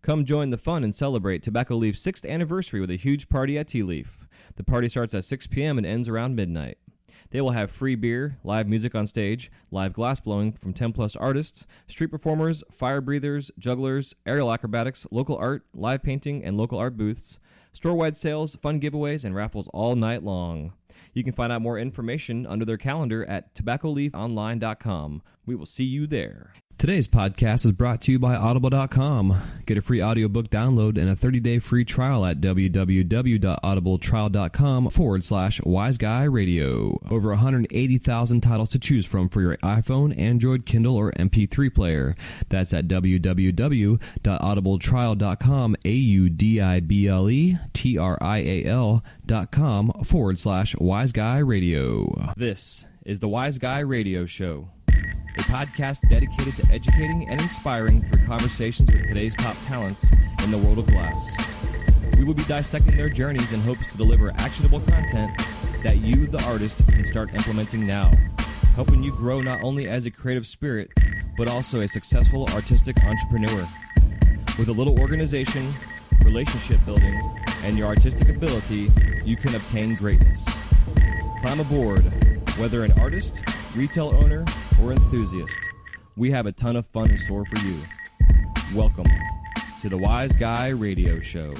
Come join the fun and celebrate Tobacco Leaf's 6th anniversary with a huge party at Tea Leaf. The party starts at 6 p.m. and ends around midnight. They will have free beer, live music on stage, live glass blowing from 10-plus artists, street performers, fire breathers, jugglers, aerial acrobatics, local art, live painting, and local art booths, store-wide sales, fun giveaways, and raffles all night long. You can find out more information under their calendar at tobaccoleafonline.com. We will see you there. Today's podcast is brought to you by Audible.com. Get a free audiobook download and a 30-day free trial at www.audibletrial.com/WiseGuyRadio. Over 180,000 titles to choose from for your iPhone, Android, Kindle, or MP3 player. That's at www.audibletrial.com, AUDIBLETRIAL.com/WiseGuyRadio. This is the Wise Guy Radio Show, a podcast dedicated to educating and inspiring through conversations with today's top talents in the world of glass. We will be dissecting their journeys in hopes to deliver actionable content that you, the artist, can start implementing now, helping you grow not only as a creative spirit, but also a successful artistic entrepreneur. With a little organization, relationship building, and your artistic ability, you can obtain greatness. Climb aboard, whether an artist, retail owner, or enthusiast. We have a ton of fun in store for you. Welcome to the Wise Guy Radio Show.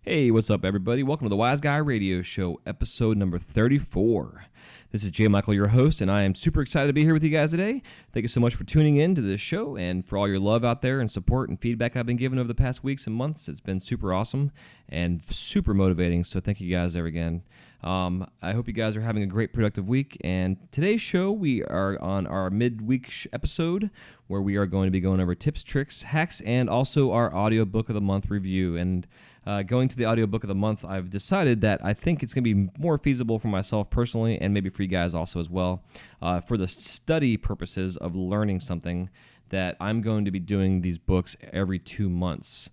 Hey, what's up, everybody? Welcome to the Wise Guy Radio Show, episode number 34. This is Jay Michael, your host, and I am super excited to be here with you guys today. Thank you so much for tuning in to this show and for all your love out there and support and feedback I've been given over the past weeks and months. It's been super awesome and super motivating, so thank you guys there again. I hope you guys are having a great, productive week, and today's show, we are on our midweek episode where we are going to be going over tips, tricks, hacks, and also our audiobook of the month review. And going to the audiobook of the month, I've decided that I think it's going to be more feasible for myself personally and maybe for you guys also as well, for the study purposes of learning something, that I'm going to be doing these books every 2 months.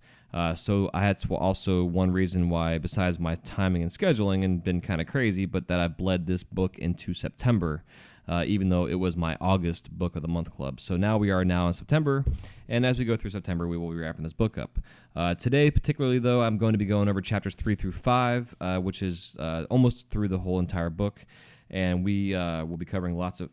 So I had to also one reason why, besides my timing and scheduling and been kind of crazy, but that I bled this book into September, even though it was my August book of the month club. So now we are now in September, and as we go through September, we will be wrapping this book up. Today, particularly though, I'm going to be going over chapters 3 through 5, which is almost through the whole entire book, and we will be covering lots of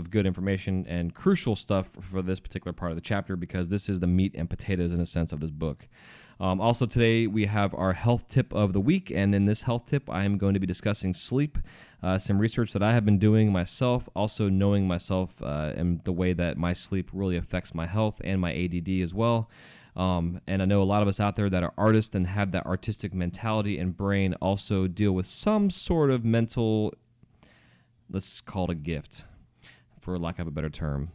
good information and crucial stuff for this particular part of the chapter, because this is the meat and potatoes, in a sense, of this book. Also today, we have our health tip of the week, and in this health tip, I am going to be discussing sleep, some research that I have been doing myself, also knowing myself and the way that my sleep really affects my health and my ADD as well. And I know a lot of us out there that are artists and have that artistic mentality and brain also deal with some sort of mental, let's call it a gift, for lack of a better term,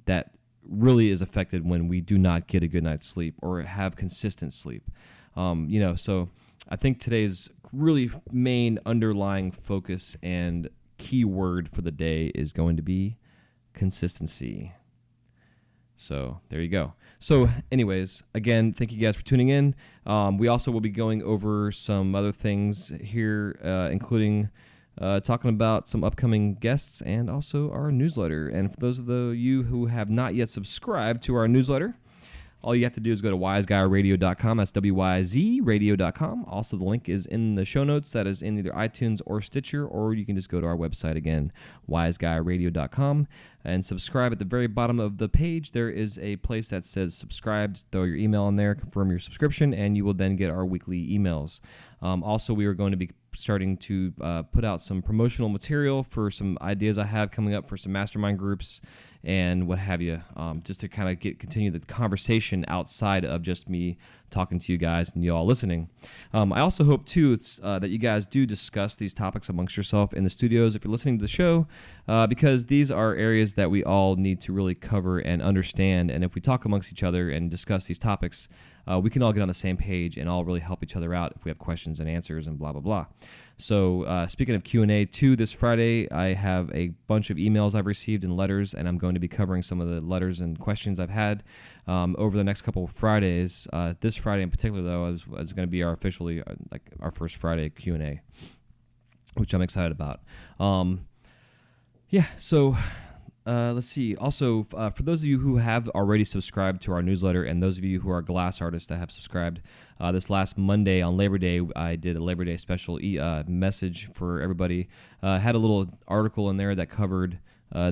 that really is affected when we do not get a good night's sleep or have consistent sleep. So I think today's really main underlying focus and key word for the day is going to be consistency. So there you go. So anyways, again, thank you guys for tuning in. We also will be going over some other things here, including talking about some upcoming guests and also our newsletter. And for those of you who have not yet subscribed to our newsletter, all you have to do is go to wiseguyradio.com. That's WYZradio.com. Also, the link is in the show notes. That is in either iTunes or Stitcher, or you can just go to our website again, wiseguyradio.com, and subscribe. At the very bottom of the page, there is a place that says subscribe. Throw your email in there, confirm your subscription, and you will then get our weekly emails. Also, we are going to be starting to put out some promotional material for some ideas I have coming up for some mastermind groups and what have you, just to kind of continue the conversation outside of just me talking to you guys and you all listening. I also hope, too, that you guys do discuss these topics amongst yourself in the studios if you're listening to the show, because these are areas that we all need to really cover and understand, and if we talk amongst each other and discuss these topics, we can all get on the same page and all really help each other out if we have questions and answers and blah, blah, blah. So speaking of Q&A, too, this Friday, I have a bunch of emails I've received and letters, and I'm going to be covering some of the letters and questions I've had over the next couple of Fridays. This Friday in particular, though, is going to be our first Friday Q&A, which I'm excited about. So Let's see. Also, for those of you who have already subscribed to our newsletter, and those of you who are glass artists that have subscribed, this last Monday on Labor Day, I did a Labor Day special message for everybody. Had a little article in there that covered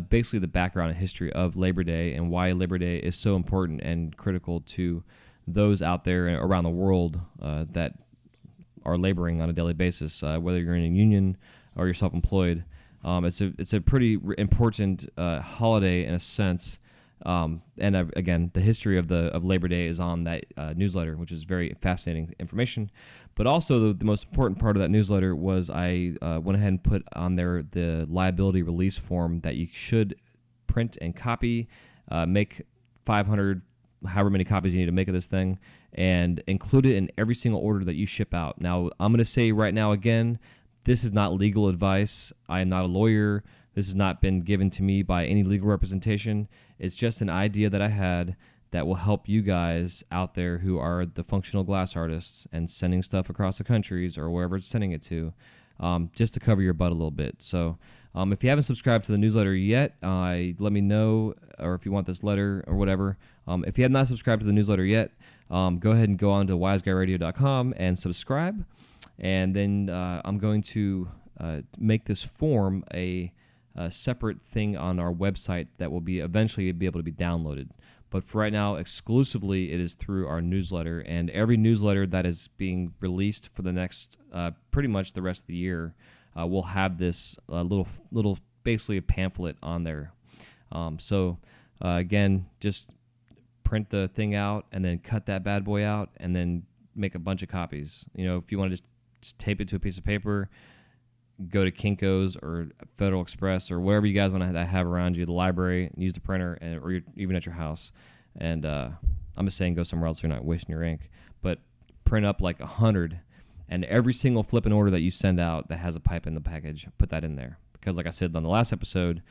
basically the background and history of Labor Day and why Labor Day is so important and critical to those out there around the world that are laboring on a daily basis, whether you're in a union or you're self-employed. It's a pretty important holiday in a sense, again, the history of Labor Day is on that newsletter, which is very fascinating information. But also the most important part of that newsletter was I went ahead and put on there the liability release form that you should print and copy, make 500, however many copies you need to make of this thing, and include it in every single order that you ship out. Now, I'm going to say right now again, this is not legal advice. I am not a lawyer. This has not been given to me by any legal representation. It's just an idea that I had that will help you guys out there who are the functional glass artists and sending stuff across the countries or wherever it's sending it to, just to cover your butt a little bit. So if you haven't subscribed to the newsletter yet, let me know, or if you want this letter or whatever. If you have not subscribed to the newsletter yet, go ahead and go on to wiseguyradio.com and subscribe. And then I'm going to make this form a separate thing on our website that will be eventually be able to be downloaded. But for right now, exclusively, it is through our newsletter. And every newsletter that is being released for the next, pretty much the rest of the year, will have this little, basically a pamphlet on there. So again, just print the thing out and then cut that bad boy out and then make a bunch of copies. You know, if you want to just tape it to a piece of paper, go to Kinko's or Federal Express or wherever you guys want to have around you, the library, use the printer, or even at your house. And I'm just saying go somewhere else so you're not wasting your ink. But print up like 100, and every single flipping order that you send out that has a pipe in the package, put that in there. Because like I said on the last episode,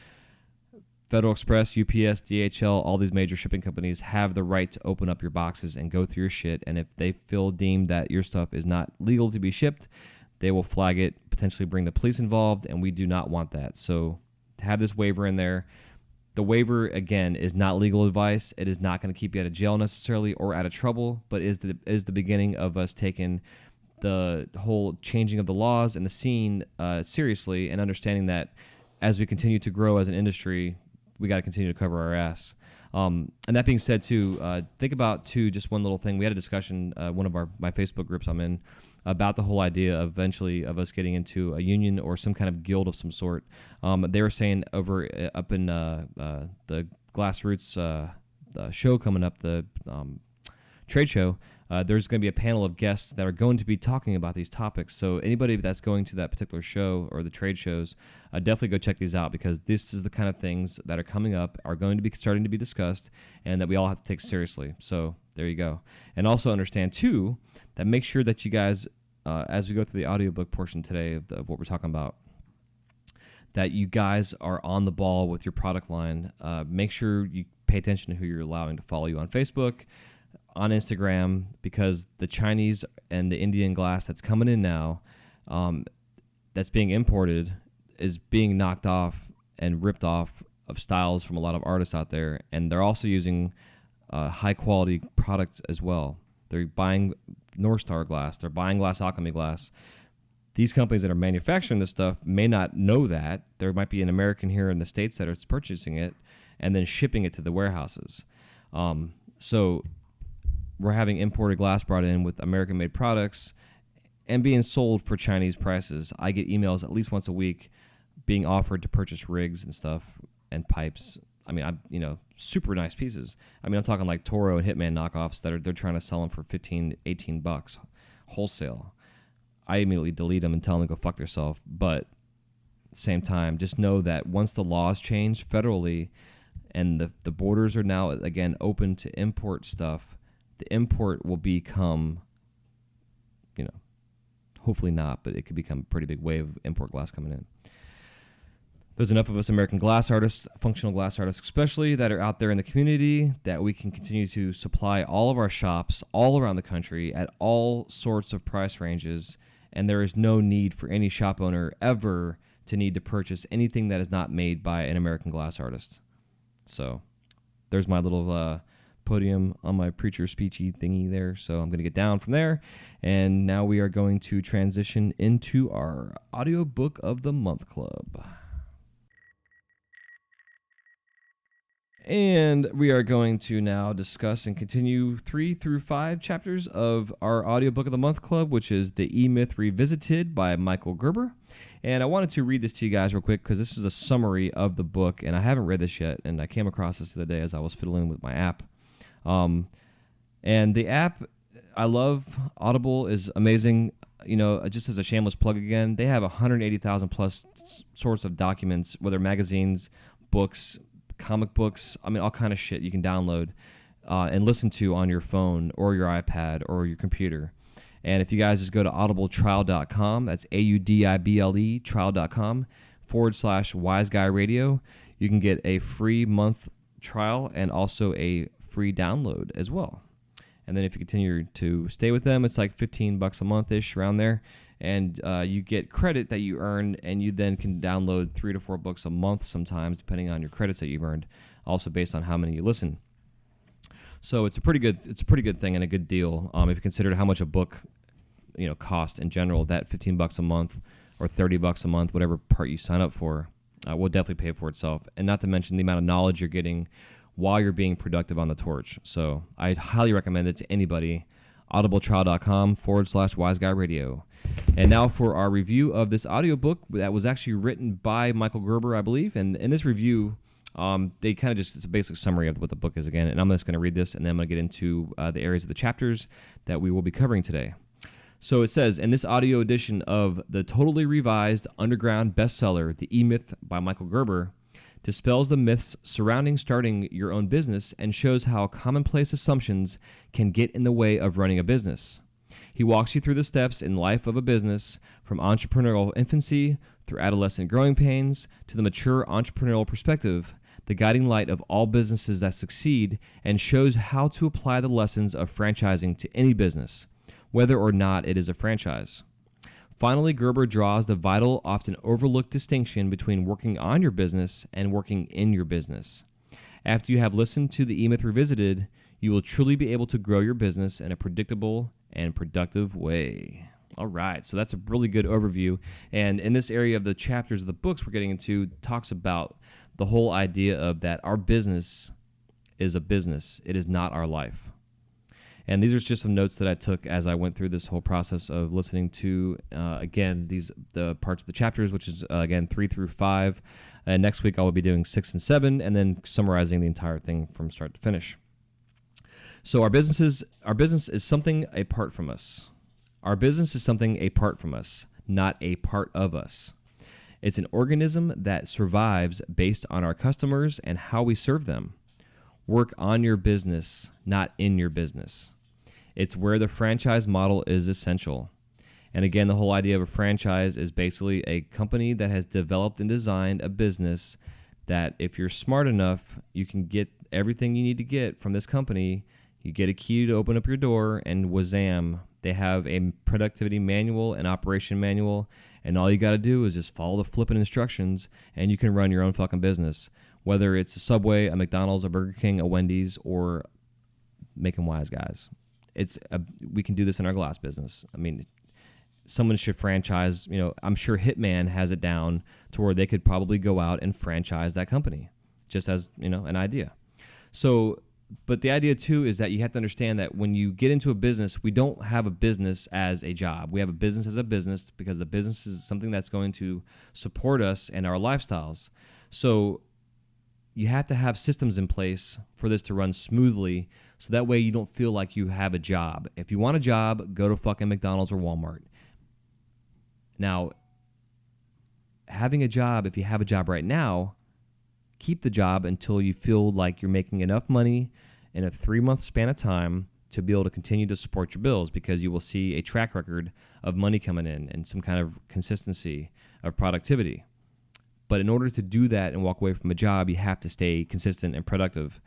Federal Express, UPS, DHL, all these major shipping companies have the right to open up your boxes and go through your shit. And if they deem that your stuff is not legal to be shipped, they will flag it, potentially bring the police involved, and we do not want that. So to have this waiver in there, the waiver, again, is not legal advice. It is not going to keep you out of jail necessarily or out of trouble, but is the beginning of us taking the whole changing of the laws and the scene seriously, and understanding that as we continue to grow as an industry, we got to continue to cover our ass. And that being said, too, think about, too, just one little thing. We had a discussion, one of my Facebook groups I'm in, about the whole idea eventually of us getting into a union or some kind of guild of some sort. They were saying up in the Glassroots show coming up, the trade show, there's going to be a panel of guests that are going to be talking about these topics. So anybody that's going to that particular show or the trade shows, definitely go check these out, because this is the kind of things that are coming up, are going to be starting to be discussed, and that we all have to take seriously. So there you go. And also understand, too, that make sure that you guys, as we go through the audiobook portion today of what we're talking about, that you guys are on the ball with your product line. Make sure you pay attention to who you're allowing to follow you on Facebook, on Instagram, because the Chinese and the Indian glass that's coming in now, that's being imported, is being knocked off and ripped off of styles from a lot of artists out there. And they're also using high-quality products as well. They're buying North Star glass. They're buying Glass Alchemy glass. These companies that are manufacturing this stuff may not know that. There might be an American here in the States that is purchasing it and then shipping it to the warehouses. So we're having imported glass brought in with American-made products and being sold for Chinese prices. I get emails at least once a week being offered to purchase rigs and stuff and pipes. I mean, super nice pieces. I mean, I'm talking like Toro and Hitman knockoffs that they're trying to sell them for $15, $18 wholesale. I immediately delete them and tell them to go fuck themselves. But at the same time, just know that once the laws change federally and the borders are now, again, open to import stuff, the import will become, hopefully not, but it could become a pretty big wave of import glass coming in. There's enough of us American glass artists, functional glass artists especially, that are out there in the community that we can continue to supply all of our shops all around the country at all sorts of price ranges, and there is no need for any shop owner ever to need to purchase anything that is not made by an American glass artist. So there's my little podium on my preacher speechy thingy there. So I'm going to get down from there. And now we are going to transition into our audiobook of the month club. And we are going to now discuss and continue 3 through 5 chapters of our audiobook of the month club, which is The E-Myth Revisited by Michael Gerber. And I wanted to read this to you guys real quick because this is a summary of the book, and I haven't read this yet, and I came across this the other day as I was fiddling with my app. And the app, I love. Audible is amazing. You know, just as a shameless plug again, they have 180,000 plus sorts of documents, whether magazines, books, comic books, I mean, all kind of shit you can download and listen to on your phone or your iPad or your computer. And if you guys just go to audibletrial.com, that's AUDIBLE trial.com/WiseGuyRadio, you can get a free month trial and also a free download as well. And then if you continue to stay with them, it's like $15 a month-ish, around there. And you get credit that you earn, and you then can download 3 to 4 books a month sometimes, depending on your credits that you've earned, also based on how many you listen. So it's a pretty good thing and a good deal. If you consider how much a book, cost in general, that $15 a month or $30 a month, whatever part you sign up for, will definitely pay for itself. And not to mention the amount of knowledge you're getting while you're being productive on the torch. So I'd highly recommend it to anybody. audibletrial.com/WiseGuyRadio. And now for our review of this audiobook that was actually written by Michael Gerber, I believe. And in this review, they kind of it's a basic summary of what the book is again. And I'm just going to read this, and then I'm going to get into the areas of the chapters that we will be covering today. So it says, in this audio edition of the totally revised underground bestseller, The E-Myth by Michael Gerber, dispels the myths surrounding starting your own business and shows how commonplace assumptions can get in the way of running a business. He walks you through the steps in life of a business, from entrepreneurial infancy through adolescent growing pains to the mature entrepreneurial perspective, the guiding light of all businesses that succeed, and shows how to apply the lessons of franchising to any business, whether or not it is a franchise. Finally, Gerber draws the vital, often overlooked distinction between working on your business and working in your business. After you have listened to the E-Myth Revisited, you will truly be able to grow your business in a predictable and productive way. All right, so that's a really good overview. And in this area of the chapters of the books we're getting into, talks about the whole idea of that our business is a business. It is not our life. And these are just some notes that I took as I went through this whole process of listening to, again, the parts of the chapters, which is, again, 3 through 5. And next week I will be doing 6 and 7, and then summarizing the entire thing from start to finish. So our business is something apart from us. Our business is something apart from us, not a part of us. It's an organism that survives based on our customers and how we serve them. Work on your business, not in your business. It's where the franchise model is essential. And again, the whole idea of a franchise is basically a company that has developed and designed a business that if you're smart enough, you can get everything you need to get from this company. You get a key to open up your door, and wazam, they have a productivity manual, an operation manual, and all you got to do is just follow the flipping instructions, and you can run your own fucking business. Whether it's a Subway, a McDonald's, a Burger King, a Wendy's, or making Wise Guys. We can do this in our glass business. I mean, someone should franchise, I'm sure Hitman has it down to where they could probably go out and franchise that company, just as, an idea. So, but the idea too is that you have to understand that when you get into a business, we don't have a business as a job. We have a business as a business because the business is something that's going to support us and our lifestyles. So you have to have systems in place for this to run smoothly, so that way you don't feel like you have a job. If you want a job, go to fucking McDonald's or Walmart. Now, having a job, if you have a job right now, keep the job until you feel like you're making enough money in a 3-month span of time to be able to continue to support your bills, because you will see a track record of money coming in and some kind of consistency of productivity. But in order to do that and walk away from a job, you have to stay consistent and productive.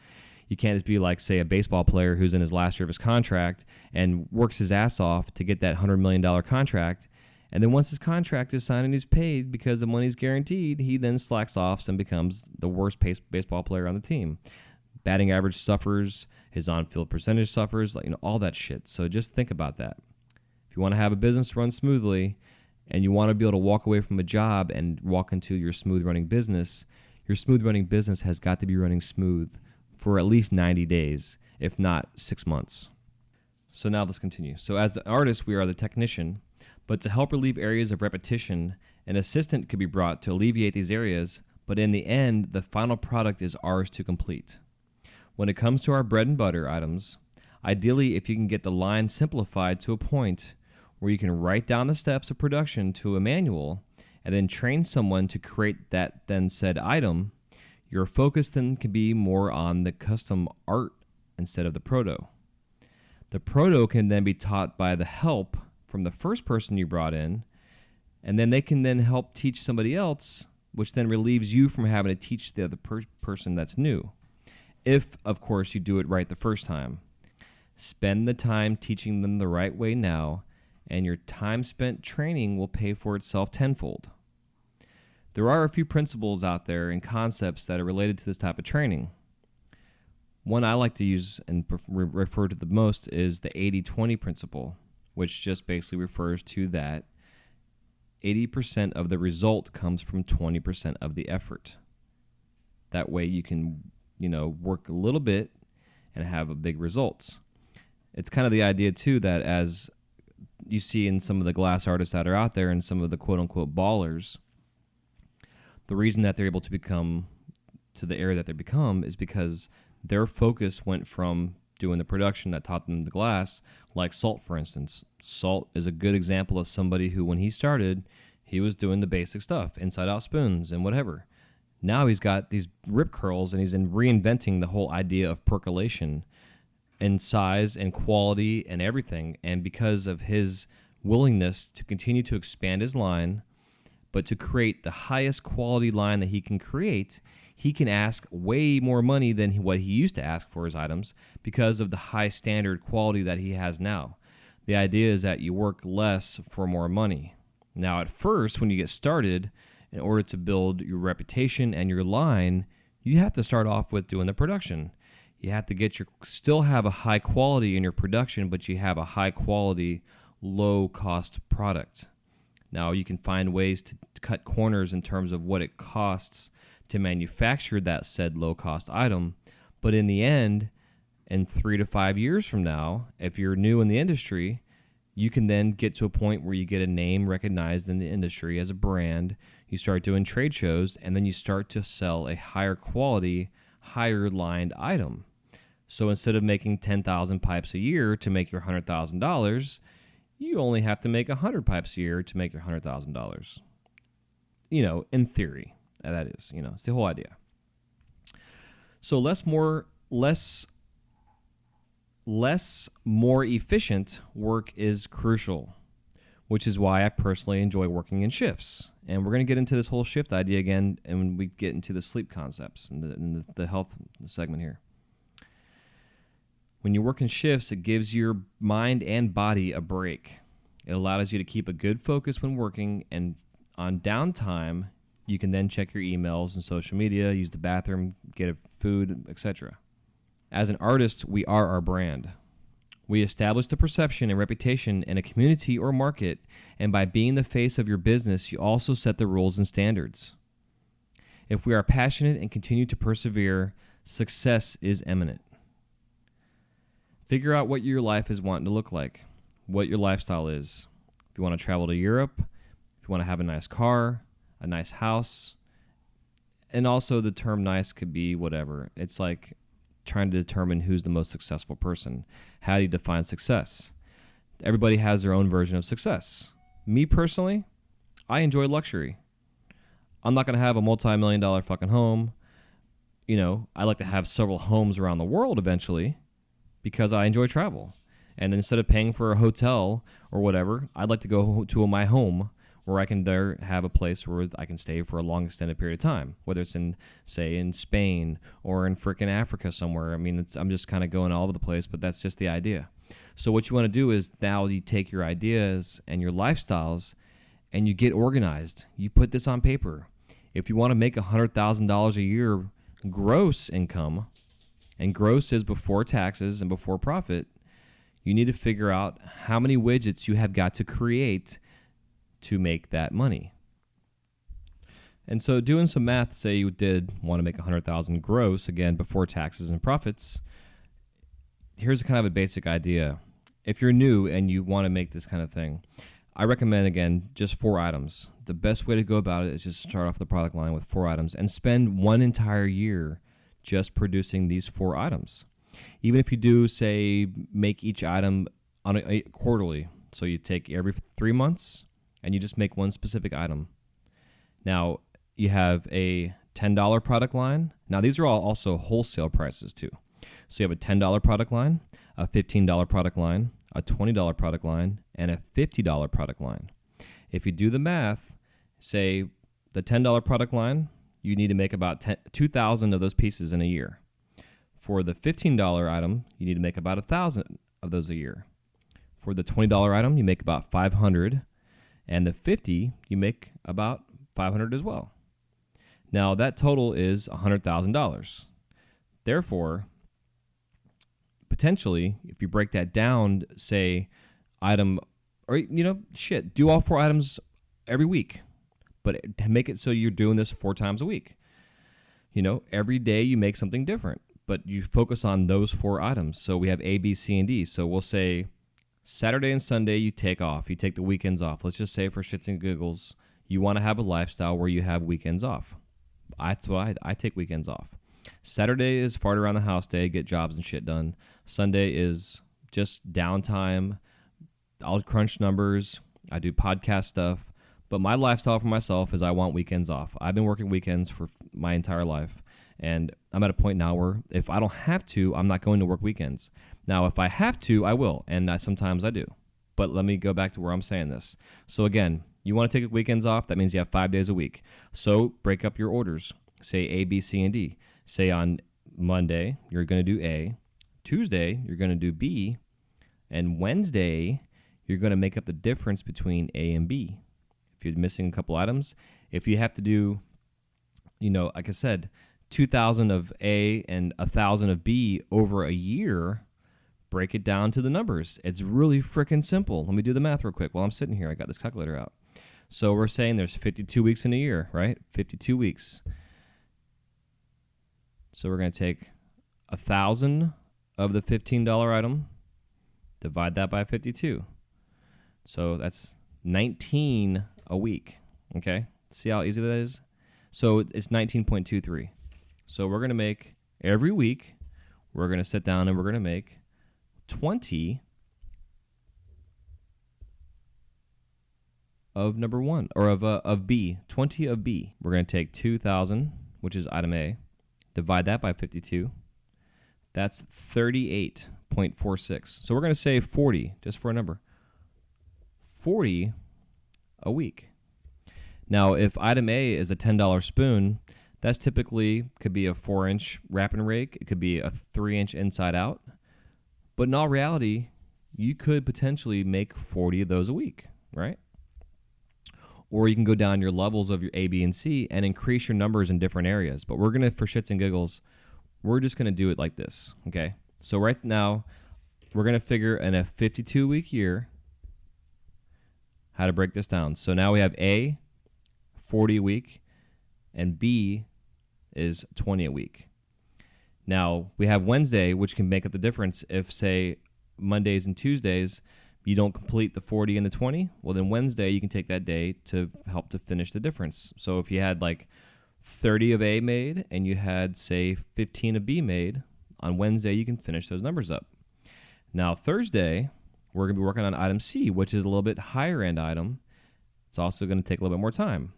You can't just be like, say, a baseball player who's in his last year of his contract and works his ass off to get that $100 million contract, And then once his contract is signed and he's paid because the money's guaranteed, he then slacks off and becomes the worst baseball player on the team. Batting average suffers, his on-field percentage suffers, all that shit. So just think about that. If you want to have a business run smoothly and you want to be able to walk away from a job and walk into your smooth running business has got to be running smooth for at least 90 days, if not 6 months. So now let's continue. So as the artist, we are the technician, but to help relieve areas of repetition, an assistant could be brought to alleviate these areas, but in the end, the final product is ours to complete. When it comes to our bread and butter items, ideally if you can get the line simplified to a point where you can write down the steps of production to a manual and then train someone to create that then said item, your focus then can be more on the custom art instead of the proto. The proto can then be taught by the help from the first person you brought in, and then they can then help teach somebody else, which then relieves you from having to teach the other person that's new. If, of course, you do it right the first time. Spend the time teaching them the right way now, and your time spent training will pay for itself tenfold. There are a few principles out there and concepts that are related to this type of training. One I like to use and refer to the most is the 80-20 principle, which just basically refers to that 80% of the result comes from 20% of the effort. That way you can, work a little bit and have a big results. It's kind of the idea, too, that as you see in some of the glass artists that are out there and some of the quote-unquote ballers, the reason that they're able to become to the area that they become is because their focus went from doing the production that taught them the glass, like Salt, for instance. Salt is a good example of somebody who, when he started, he was doing the basic stuff, inside-out spoons and whatever. Now he's got these rip curls, and he's reinventing the whole idea of percolation in size and quality and everything. And because of his willingness to continue to expand his line, but to create the highest quality line that he can create, he can ask way more money than what he used to ask for his items because of the high standard quality that he has now. The idea is that you work less for more money. Now, at first, when you get started, in order to build your reputation and your line, you have to start off with doing the production. You have to still have a high quality in your production, but you have a high quality, low cost product. Now, you can find ways to cut corners in terms of what it costs to manufacture that said low cost item. But in the end, in 3 to 5 years from now, if you're new in the industry, you can then get to a point where you get a name recognized in the industry as a brand. You start doing trade shows, and then you start to sell a higher quality, higher lined item. So instead of making 10,000 pipes a year to make your $100,000, you only have to make 100 pipes a year to make your $100,000. In theory, that is, it's the whole idea. So less, more efficient work is crucial, which is why I personally enjoy working in shifts. And we're going to get into this whole shift idea again, and when we get into the sleep concepts and the health segment here. When you work in shifts, it gives your mind and body a break. It allows you to keep a good focus when working, and on downtime, you can then check your emails and social media, use the bathroom, get food, etc. As an artist, we are our brand. We establish the perception and reputation in a community or market, and by being the face of your business, you also set the rules and standards. If we are passionate and continue to persevere, success is imminent. Figure out what your life is wanting to look like, what your lifestyle is. If you want to travel to Europe, if you want to have a nice car, a nice house, and also the term nice could be whatever. It's like trying to determine who's the most successful person. How do you define success? Everybody has their own version of success. Me personally, I enjoy luxury. I'm not going to have a multi-million-dollar fucking home. I like to have several homes around the world eventually because I enjoy travel. And instead of paying for a hotel or whatever, I'd like to go to my home where I can there have a place where I can stay for a long extended period of time, whether it's in Spain or in frickin' Africa somewhere. I mean, I'm just kind of going all over the place, but that's just the idea. So what you want to do is now you take your ideas and your lifestyles and you get organized. You put this on paper. If you want to make $100,000 a year gross income, and gross is before taxes and before profit, you need to figure out how many widgets you have got to create to make that money. And so doing some math, say you did want to make $100,000 gross, again, before taxes and profits, here's kind of a basic idea. If you're new and you want to make this kind of thing, I recommend, again, just 4 items. The best way to go about it is just start off the product line with 4 items and spend one entire year just producing these 4 items. Even if you do, say, make each item on a quarterly, so you take every 3 months and you just make one specific item. Now, you have a $10 product line. Now, these are all also wholesale prices too. So you have a $10 product line, a $15 product line, a $20 product line, and a $50 product line. If you do the math, say the $10 product line, you need to make about 2,000 of those pieces in a year. For the $15 item, you need to make about 1,000 of those a year. For the $20 item, you make about 500, and the $50, you make about 500 as well. Now, that total is $100,000. Therefore, potentially, if you break that down, say, item, or, do all 4 items every week, but make it so you're doing this 4 times a week. Every day you make something different, but you focus on those 4 items. So we have A, B, C, and D. So we'll say Saturday and Sunday you take off. You take the weekends off. Let's just say for shits and giggles, you want to have a lifestyle where you have weekends off. That's what I take weekends off. Saturday is fart around the house day, get jobs and shit done. Sunday is just downtime. I'll crunch numbers. I do podcast stuff. But my lifestyle for myself is I want weekends off. I've been working weekends for my entire life. And I'm at a point now where if I don't have to, I'm not going to work weekends. Now, if I have to, I will. And sometimes I do. But let me go back to where I'm saying this. So again, you want to take weekends off. That means you have 5 days a week. So break up your orders. Say A, B, C, and D. Say on Monday, you're going to do A. Tuesday, you're going to do B. And Wednesday, you're going to make up the difference between A and B. If you're missing a couple items, if you have to do, like I said, 2,000 of A and 1,000 of B over a year, break it down to the numbers. It's really freaking simple. Let me do the math real quick while I'm sitting here. I got this calculator out. So we're saying there's 52 weeks in a year, right? 52 weeks. So we're going to take 1,000 of the $15 item, divide that by 52. So that's 19 a week, okay? See how easy that is? So it's 19.23. So we're going to make, every week, we're going to sit down and we're going to make 20 of number 1, or of B, 20 of B. We're going to take 2,000, which is item A, divide that by 52. That's 38.46. So we're going to say 40, just for a number. 40 a week. Now, if item A is a $10 spoon, that's typically could be a 4-inch wrap and rake. It could be a 3-inch inside out. But in all reality, you could potentially make 40 of those a week, right? Or you can go down your levels of your A, B, and C and increase your numbers in different areas. But we're going to, for shits and giggles, we're just going to do it like this, okay? So right now, we're going to figure in a 52-week year how to break this down. So now we have A, 40 a week, and B is 20 a week. Now, we have Wednesday, which can make up the difference. If, say, Mondays and Tuesdays, you don't complete the 40 and the 20, well, then Wednesday, you can take that day to help to finish the difference. So if you had, 30 of A made and you had, say, 15 of B made, on Wednesday, you can finish those numbers up. Now, Thursday, we're going to be working on item C, which is a little bit higher-end item. It's also going to take a little bit more time.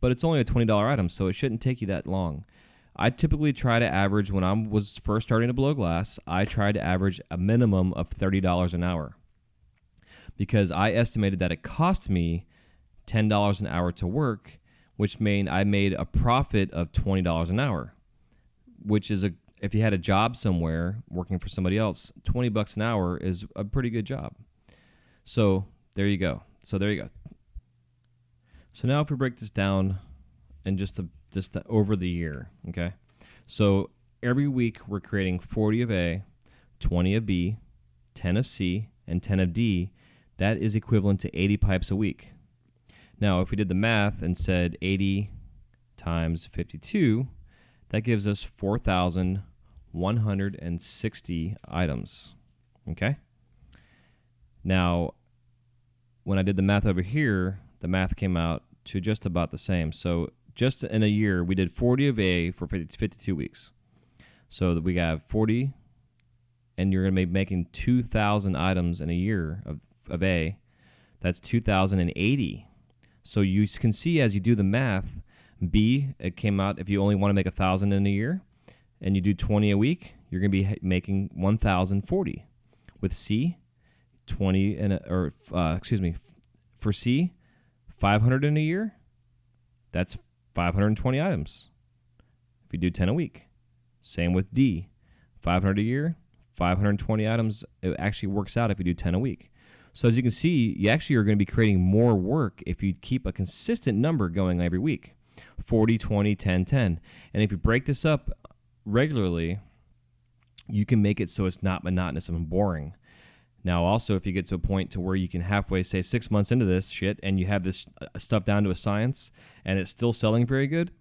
But it's only a $20 item, so it shouldn't take you that long. I typically try to average, when I was first starting to blow glass, I tried to average a minimum of $30 an hour, because I estimated that it cost me $10 an hour to work, which meant I made a profit of $20 an hour, which is if you had a job somewhere working for somebody else, $20 an hour is a pretty good job. So there you go. So now if we break this down and just over the year, okay? So every week we're creating 40 of A, 20 of B, 10 of C, and 10 of D. That is equivalent to 80 pipes a week. Now, if we did the math and said 80 times 52, that gives us 4,160 items, okay? Now, when I did the math over here, the math came out to just about the same. So just in a year, we did 40 of A for 52 weeks. So that we have 40, and you're going to be making 2,000 items in a year of A. That's 2,080. So you can see as you do the math, B, it came out if you only want to make 1,000 in a year, and you do 20 a week, you're going to be making 1,040. With C, 20 for C, 500 in a year, that's 520 items. If you do 10 a week. Same with D, 500 a year, 520 items. It actually works out if you do 10 a week. So as you can see, you actually are going to be creating more work if you keep a consistent number going every week. 40, 20, 10, 10. And if you break this up regularly, you can make it so it's not monotonous and boring. Now, also, if you get to a point to where you can halfway, say 6 months into this shit, and you have this stuff down to a science, and it's still selling very good,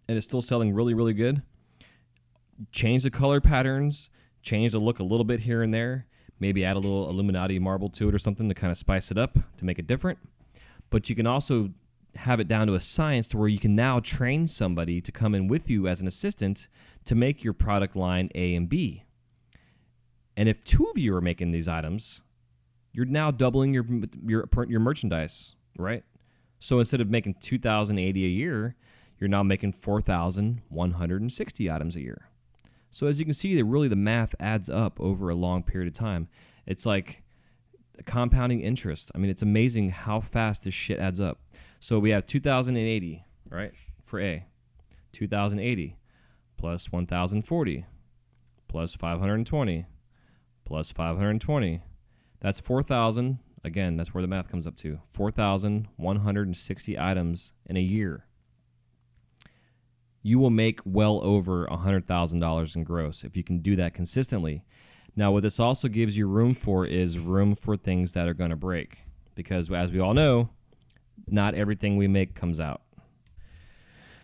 and it's still selling really, really good, change the color patterns, change the look a little bit here and there, maybe add a little Illuminati marble to it or something to kind of spice it up to make it different. But you can also have it down to a science to where you can now train somebody to come in with you as an assistant to make your product line A and B. And if two of you are making these items, you're now doubling your merchandise, right? So instead of making 2,080 a year, you're now making 4,160 items a year. So as you can see, that really the math adds up over a long period of time. It's like compounding interest. I mean, it's amazing how fast this shit adds up. So we have 2,080, right, for A. 2,080 plus 1,040 plus 520 plus 520. That's 4,000. Again, that's where the math comes up to. 4,160 items in a year. You will make well over $100,000 in gross if you can do that consistently. Now, what this also gives you room for is room for things that are going to break. Because as we all know, not everything we make comes out.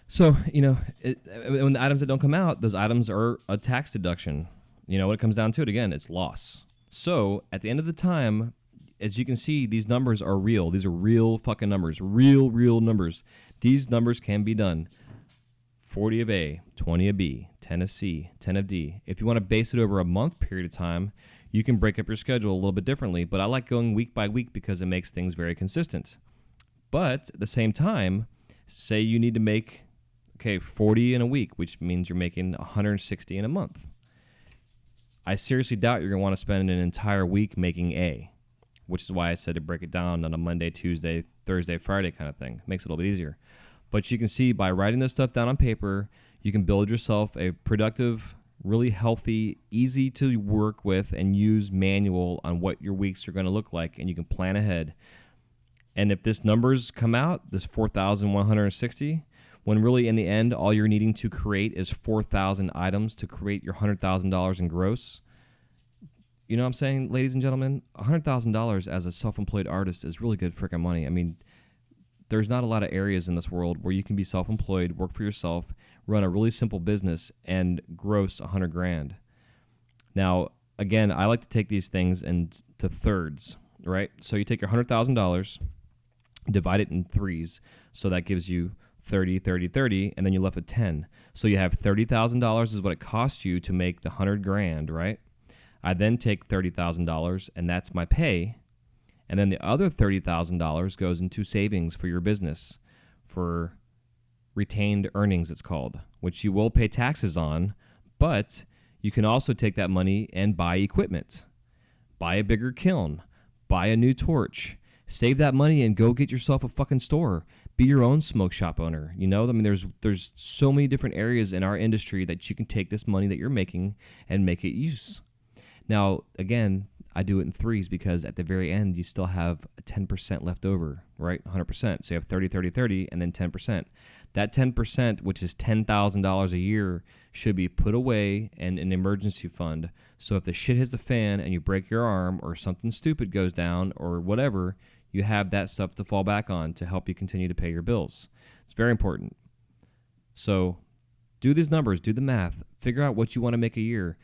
So, when the items that don't come out, those items are a tax deduction. When it comes down to it, again, it's loss. So, at the end of the time, as you can see, these numbers are real. These are real fucking numbers. Real numbers. These numbers can be done. 40 of A, 20 of B, 10 of C, 10 of D. If you want to base it over a month period of time, you can break up your schedule a little bit differently. But I like going week by week because it makes things very consistent. But at the same time, say you need to make, 40 in a week, which means you're making 160 in a month. I seriously doubt you're going to want to spend an entire week making A, which is why I said to break it down on a Monday, Tuesday, Thursday, Friday kind of thing. It makes it a little bit easier. But you can see by writing this stuff down on paper, you can build yourself a productive, really healthy, easy to work with and use manual on what your weeks are going to look like, and you can plan ahead. And if this numbers come out, this 4,160, when really in the end, all you're needing to create is 4,000 items to create your $100,000 in gross. You know what I'm saying, ladies and gentlemen? $100,000 as a self-employed artist is really good freaking money. I mean, there's not a lot of areas in this world where you can be self-employed, work for yourself, run a really simple business, and gross $100,000. Now, again, I like to take these things into thirds, right? So you take your $100,000, divide it in threes, so that gives you 30, 30, 30, and then you're left with 10. So you have $30,000 is what it costs you to make the $100,000, right? I then take $30,000, and that's my pay. And then the other $30,000 goes into savings for your business, for retained earnings, it's called, which you will pay taxes on, but you can also take that money and buy equipment, buy a bigger kiln, buy a new torch, save that money and go get yourself a fucking store. Be your own smoke shop owner. I mean, there's so many different areas in our industry that you can take this money that you're making and make it use. Now, again, I do it in threes because at the very end, you still have 10% left over, right? 100%. So you have 30, 30, 30, and then 10%. That 10%, which is $10,000 a year, should be put away in an emergency fund. So if the shit hits the fan and you break your arm or something stupid goes down or whatever, you have that stuff to fall back on to help you continue to pay your bills. It's very important. So do these numbers, do the math, figure out what you want to make a year.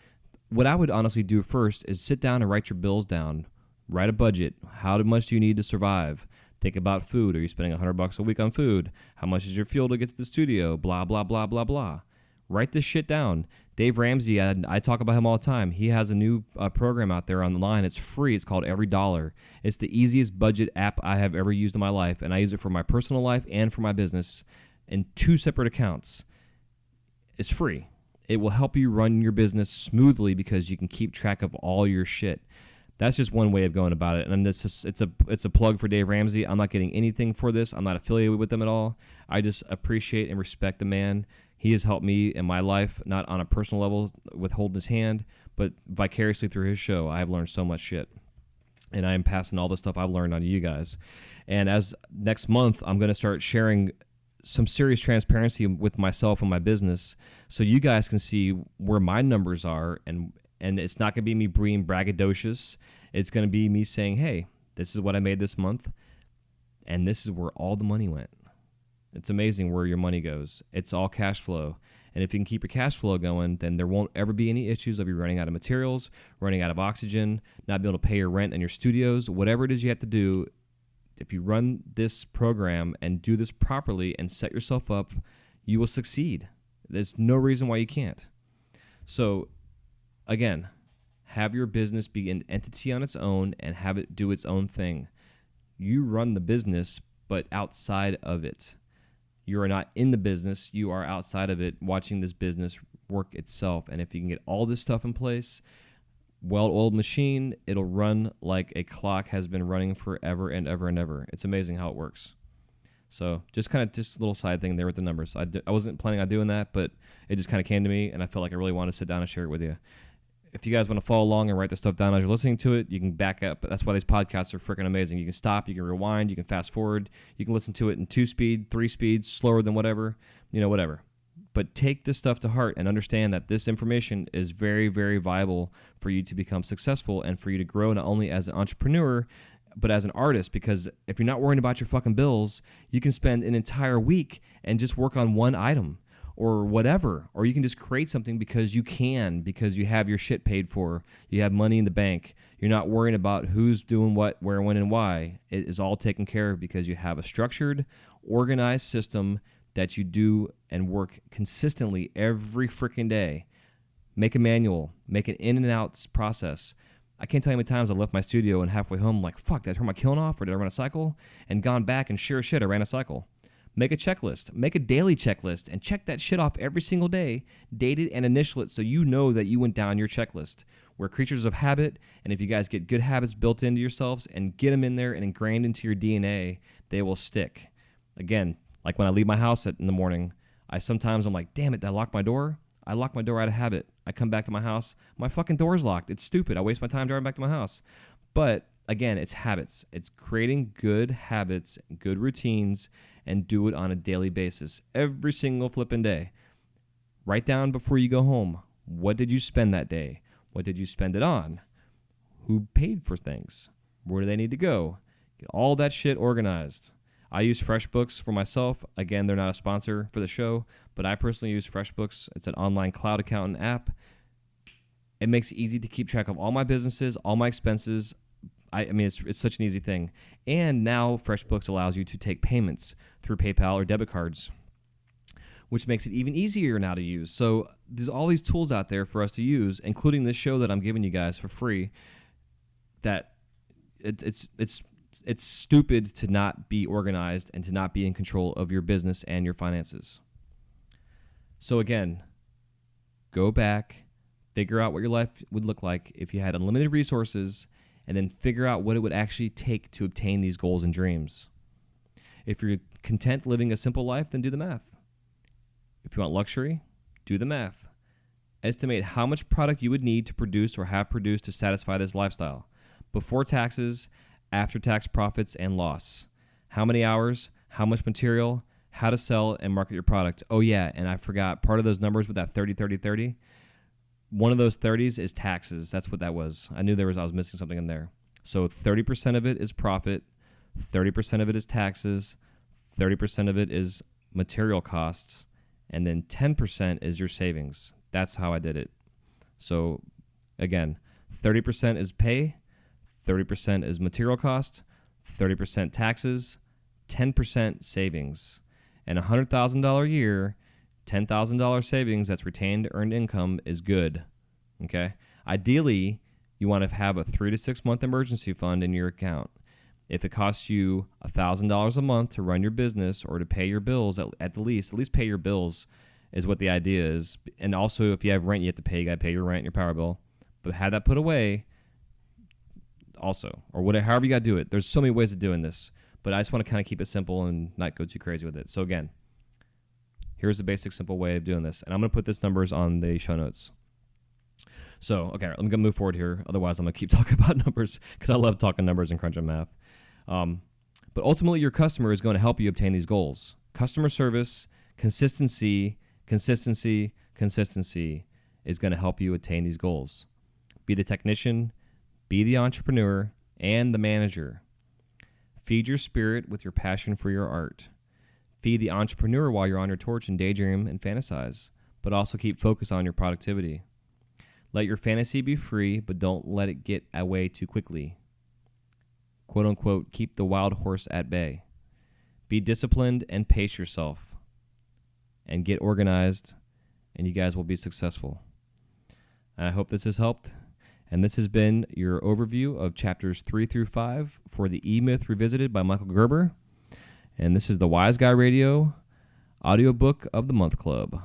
What I would honestly do first is sit down and write your bills down. Write a budget. How much do you need to survive? Think about food. Are you spending $100 a week on food? How much is your fuel to get to the studio? Blah, blah, blah, blah, blah. Write this shit down. Dave Ramsey, I talk about him all the time. He has a new program out there on the line. It's free. It's called Every Dollar. It's the easiest budget app I have ever used in my life, and I use it for my personal life and for my business in 2 separate accounts. It's free. It will help you run your business smoothly because you can keep track of all your shit. That's just one way of going about it. And it's a plug for Dave Ramsey. I'm not getting anything for this. I'm not affiliated with them at all. I just appreciate and respect the man. He has helped me in my life, not on a personal level with holding his hand, but vicariously through his show. I have learned so much shit. And I am passing all the stuff I've learned on to you guys. And as next month, I'm going to start sharing some serious transparency with myself and my business so you guys can see where my numbers are, and it's not going to be me being braggadocious. It's going to be me saying, hey, this is what I made this month, and this is where all the money went. It's amazing where your money goes. It's all cash flow. And if you can keep your cash flow going, then there won't ever be any issues of you running out of materials, running out of oxygen, not being able to pay your rent and your studios, whatever it is you have to do. If you run this program and do this properly and set yourself up, you will succeed. There's no reason why you can't. So, again, have your business be an entity on its own and have it do its own thing. You run the business, but outside of it. You are not in the business. You are outside of it, watching this business work itself. And if you can get all this stuff in place, well-oiled machine, it'll run like a clock has been running forever and ever and ever. It's amazing how it works. So just a little side thing there with the numbers. I wasn't planning on doing that, but it just kind of came to me, and I felt like I really wanted to sit down and share it with you. If you guys want to follow along and write this stuff down as you're listening to it, you can back up. That's why these podcasts are freaking amazing. You can stop, you can rewind, you can fast forward, you can listen to it in 2-speed, 3 speeds, slower than whatever, whatever. But take this stuff to heart and understand that this information is very, very viable for you to become successful and for you to grow not only as an entrepreneur, but as an artist. Because if you're not worrying about your fucking bills, you can spend an entire week and just work on one item or whatever. Or you can just create something because you have your shit paid for. You have money in the bank. You're not worrying about who's doing what, where, when, and why. It is all taken care of because you have a structured, organized system that you do and work consistently every freaking day. Make a manual. Make an in and out process. I can't tell you how many times I left my studio and halfway home, like, fuck, did I turn my kiln off or did I run a cycle? And gone back and sure as shit, I ran a cycle. Make a checklist. Make a daily checklist and check that shit off every single day. Date it and initial it so you know that you went down your checklist. We're creatures of habit, and if you guys get good habits built into yourselves and get them in there and ingrained into your DNA, they will stick. Again, like when I leave my house in the morning, I'm like, damn it, did I lock my door? I lock my door out of habit. I come back to my house, my fucking door's locked. It's stupid. I waste my time driving back to my house. But again, it's habits. It's creating good habits, good routines, and do it on a daily basis. Every single flipping day. Write down before you go home. What did you spend that day? What did you spend it on? Who paid for things? Where do they need to go? Get all that shit organized. I use FreshBooks for myself. Again, they're not a sponsor for the show, but I personally use FreshBooks. It's an online cloud accountant app. It makes it easy to keep track of all my businesses, all my expenses. It's such an easy thing. And now FreshBooks allows you to take payments through PayPal or debit cards, which makes it even easier now to use. So there's all these tools out there for us to use, including this show that I'm giving you guys for free, that it's stupid to not be organized and to not be in control of your business and your finances. So again, go back, figure out what your life would look like if you had unlimited resources, and then figure out what it would actually take to obtain these goals and dreams. If you're content living a simple life, then do the math. If you want luxury, do the math. Estimate how much product you would need to produce or have produced to satisfy this lifestyle. before taxes, after tax profits and loss. How many hours, how much material, how to sell and market your product. Oh yeah, and I forgot part of those numbers with that 30, 30, 30. One of those 30s is taxes. That's what that was. I knew I was missing something in there. So 30% of it is profit, 30% of it is taxes, 30% of it is material costs, and then 10% is your savings. That's how I did it. So again, 30% is pay, 30% is material cost, 30% taxes, 10% savings. And a $100,000 year, $10,000 savings that's retained earned income is good. Okay? Ideally, you want to have a 3 to 6 month emergency fund in your account. If it costs you $1,000 a month to run your business or to pay your bills, at least pay your bills is what the idea is. And also, if you have rent you have to pay, you got to pay your rent and your power bill. But have that put away also, or whatever, however you got to do it. There's so many ways of doing this, but I just want to kind of keep it simple and not go too crazy with it. So again, here's the basic, simple way of doing this. And I'm going to put this numbers on the show notes. So, okay, let me move forward here. Otherwise, I'm going to keep talking about numbers because I love talking numbers and crunching math. But ultimately, your customer is going to help you obtain these goals. Customer service, consistency is going to help you attain these goals. Be the technician, be the entrepreneur, and the manager. Feed your spirit with your passion for your art. Feed the entrepreneur while you're on your torch and daydream and fantasize, but also keep focus on your productivity. Let your fantasy be free, but don't let it get away too quickly. Quote unquote, keep the wild horse at bay. Be disciplined and pace yourself. And get organized, and you guys will be successful. And I hope this has helped. And this has been your overview of chapters 3 through 5 for the E-Myth Revisited by Michael Gerber. And this is the Wise Guy Radio Audiobook of the Month Club.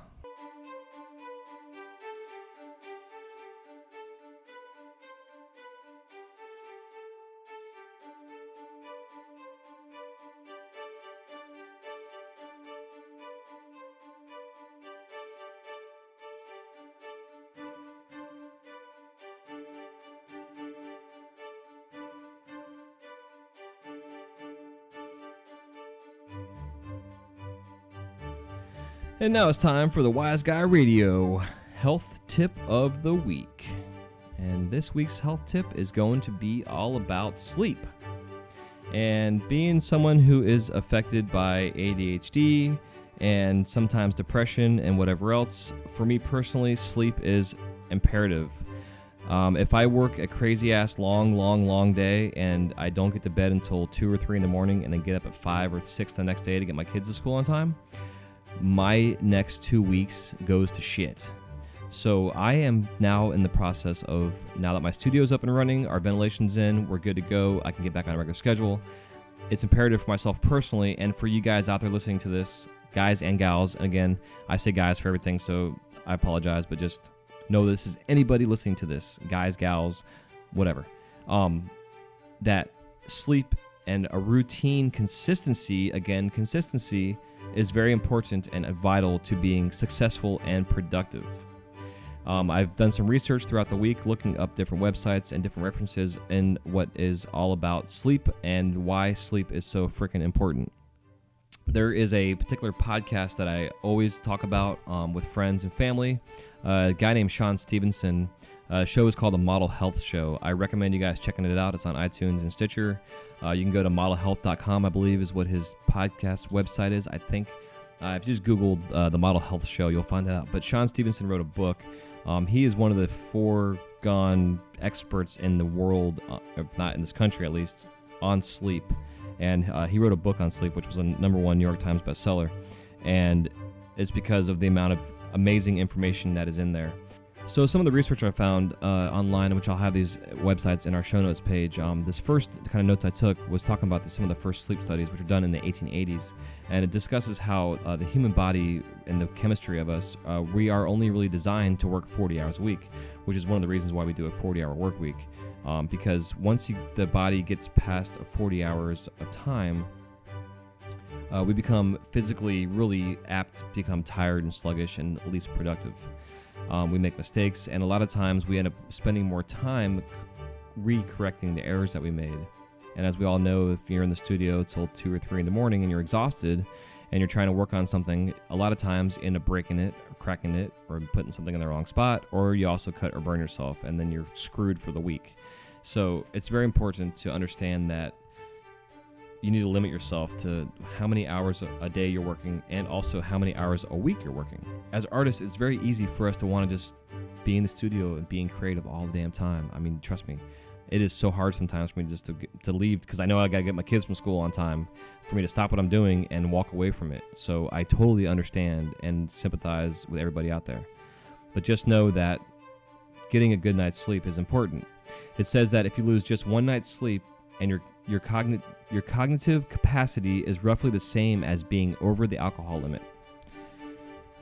And now it's time for the Wise Guy Radio Health Tip of the Week. And this week's health tip is going to be all about sleep. And being someone who is affected by ADHD and sometimes depression and whatever else, for me personally, sleep is imperative. If I work a crazy-ass long day and I don't get to bed until 2 or 3 in the morning and then get up at 5 or 6 the next day to get my kids to school on time, my next 2 weeks goes to shit. So I am now in the process of, now that my studio's up and running, our ventilation's in, we're good to go, I can get back on a regular schedule. It's imperative for myself personally and for you guys out there listening to this, guys and gals. And again, I say guys for everything, so I apologize, but just know this is anybody listening to this, guys, gals, whatever. That sleep and a routine consistency is very important and vital to being successful and productive. I've done some research throughout the week looking up different websites and different references in what is all about sleep and why sleep is so freaking important. There is a particular podcast that I always talk about with friends and family. A guy named Sean Stevenson. Show is called The Model Health Show. I recommend you guys checking it out. It's on iTunes and Stitcher. You can go to modelhealth.com, I believe is what his podcast website is, I think. If you just Googled The Model Health Show, you'll find that out. But Sean Stevenson wrote a book. He is one of the foregone experts in the world, if not in this country at least, on sleep. And he wrote a book on sleep, which was a #1 New York Times bestseller. And it's because of the amount of amazing information that is in there. So some of the research I found online, which I'll have these websites in our show notes page, this first kind of notes I took was talking about some of the first sleep studies, which were done in the 1880s. And it discusses how the human body and the chemistry of us, we are only really designed to work 40 hours a week, which is one of the reasons why we do a 40-hour work week. Because once the body gets past 40 hours of time, we become physically really apt to become tired and sluggish and least productive. We make mistakes, and a lot of times we end up spending more time re-correcting the errors that we made. And as we all know, if you're in the studio till 2 or 3 in the morning and you're exhausted and you're trying to work on something, a lot of times you end up breaking it or cracking it or putting something in the wrong spot, or you also cut or burn yourself, and then you're screwed for the week. So it's very important to understand that you need to limit yourself to how many hours a day you're working and also how many hours a week you're working. As artists, it's very easy for us to want to just be in the studio and being creative all the damn time. I mean, trust me, it is so hard sometimes for me just to leave, because I know I got to get my kids from school on time, for me to stop what I'm doing and walk away from it. So I totally understand and sympathize with everybody out there. But just know that getting a good night's sleep is important. It says that if you lose just one night's sleep and your cognitive capacity is roughly the same as being over the alcohol limit.